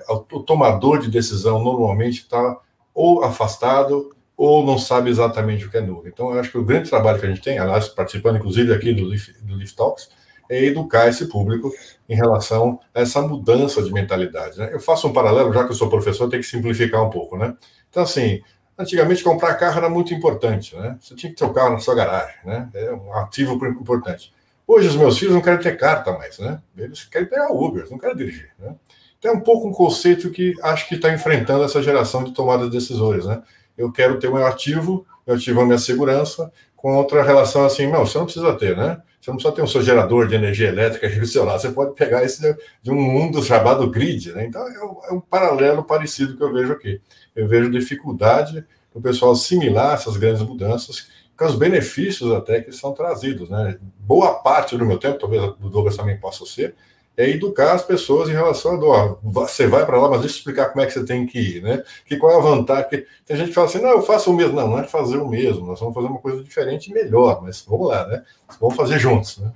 O tomador de decisão normalmente está ou afastado ou não sabe exatamente o que é nuvem. Então, eu acho que o grande trabalho que a gente tem, aliás, participando inclusive aqui do Leaf Talks, é educar esse público em relação a essa mudança de mentalidade, né? Eu faço um paralelo, já que eu sou professor, tem que simplificar um pouco, né? Então, assim, antigamente comprar carro era muito importante, né? Você tinha que ter o carro na sua garagem, né? É um ativo importante. Hoje, os meus filhos não querem ter carta mais, né? Eles querem pegar Uber, não querem dirigir, né? Então, é um pouco um conceito que acho que está enfrentando essa geração de tomada de decisores, né? Eu quero ter o meu ativo a minha segurança, com outra relação assim, não, você não precisa ter, né? Você não precisa ter um seu gerador de energia elétrica e o seu lá, você pode pegar esse de um mundo chamado grid, né? Então, é um paralelo parecido que eu vejo aqui. Eu vejo dificuldade do pessoal assimilar essas grandes mudanças, com os benefícios até que são trazidos, né? Boa parte do meu tempo, talvez o Douglas também possa ser, é educar as pessoas em relação a, você vai para lá, mas deixa eu explicar como é que você tem que ir, né? Qual é a vantagem? Porque tem gente que fala assim, não, eu faço o mesmo. Não é fazer o mesmo, nós vamos fazer uma coisa diferente e melhor, mas vamos lá, né? Vamos fazer juntos, né?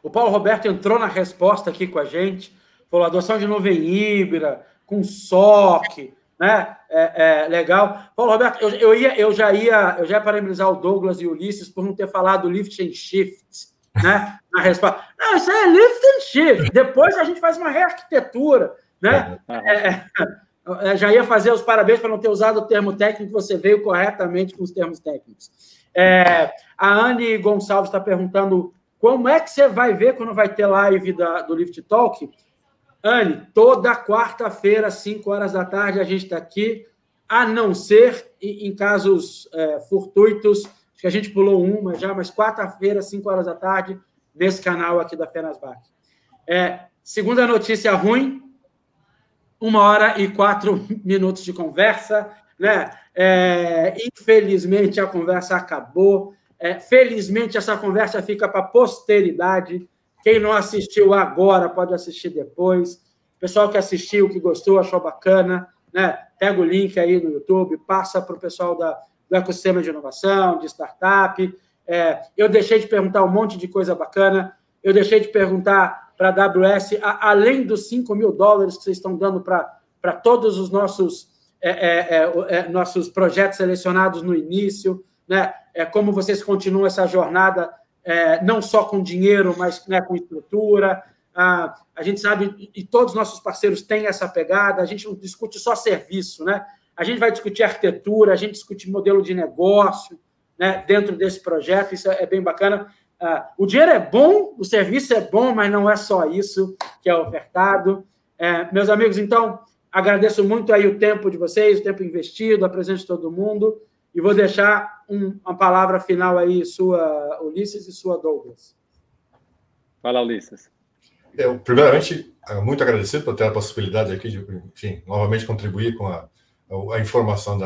O Paulo Roberto entrou na resposta aqui com a gente, falou adoção de nuvem híbrida, com SOC, né? Legal. Paulo Roberto, eu já ia parabenizar o Douglas e o Ulisses por não ter falado lift and shift, né? Na resposta. Não, isso é lift and shift. Depois a gente faz uma rearquitetura, né? Já ia fazer os parabéns para não ter usado o termo técnico, você veio corretamente com os termos técnicos. A Anne Gonçalves está perguntando como é que você vai ver quando vai ter live do Lift Talk. Anne, toda quarta-feira, às 5 horas da tarde, a gente está aqui, a não ser em casos fortuitos. Que a gente pulou mas quarta-feira, às 5 horas da tarde, nesse canal aqui da Fenasbac. Segunda notícia ruim, 1 hora e 4 minutos de conversa, né? Infelizmente, a conversa acabou. Felizmente, essa conversa fica para a posteridade. Quem não assistiu agora pode assistir depois. O pessoal que assistiu, que gostou, achou bacana, né? Pega o link aí no YouTube, passa para o pessoal do ecossistema de inovação, de startup, Eu deixei de perguntar um monte de coisa bacana, eu deixei de perguntar para a AWS, além dos $5 mil que vocês estão dando para todos os nossos projetos selecionados no início, né? Como vocês continuam essa jornada, não só com dinheiro, mas, né, com estrutura. A gente sabe, e todos os nossos parceiros têm essa pegada, a gente não discute só serviço, né? A gente vai discutir arquitetura, a gente discute modelo de negócio, né, dentro desse projeto, isso é bem bacana. O dinheiro é bom, o serviço é bom, mas não é só isso que é ofertado. Meus amigos, então, agradeço muito aí o tempo de vocês, o tempo investido, a presença de todo mundo, e vou deixar uma palavra final aí, sua, Ulisses, e sua, Douglas. Vai lá, Ulisses. Primeiramente, muito agradecido por ter a possibilidade aqui de, enfim, novamente contribuir com a informação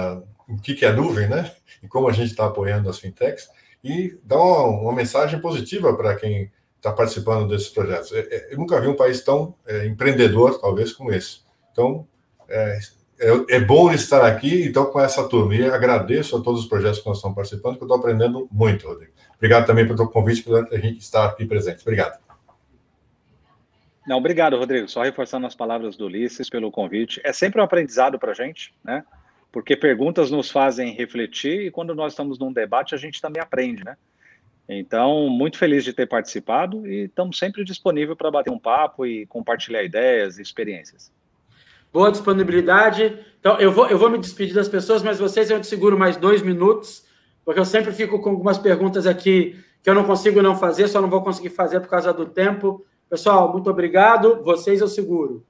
o que é a nuvem, né? E como a gente está apoiando as fintechs, e dar uma mensagem positiva para quem está participando desses projetos. Eu nunca vi um país tão empreendedor, talvez, como esse. Então, é bom estar aqui, então, com essa turma. E agradeço a todos os projetos que nós estamos participando, que eu estou aprendendo muito, Rodrigo. Obrigado também pelo convite, por a gente estar aqui presente. Obrigado. Não, obrigado, Rodrigo. Só reforçando as palavras do Ulisses pelo convite. É sempre um aprendizado para a gente, né? Porque perguntas nos fazem refletir e quando nós estamos num debate, a gente também aprende, né? Então, muito feliz de ter participado e estamos sempre disponíveis para bater um papo e compartilhar ideias e experiências. Boa disponibilidade. Então, eu vou me despedir das pessoas, mas vocês eu te seguro mais 2 minutos, porque eu sempre fico com algumas perguntas aqui que eu não consigo não fazer, só não vou conseguir fazer por causa do tempo. Pessoal, muito obrigado. Vocês eu seguro.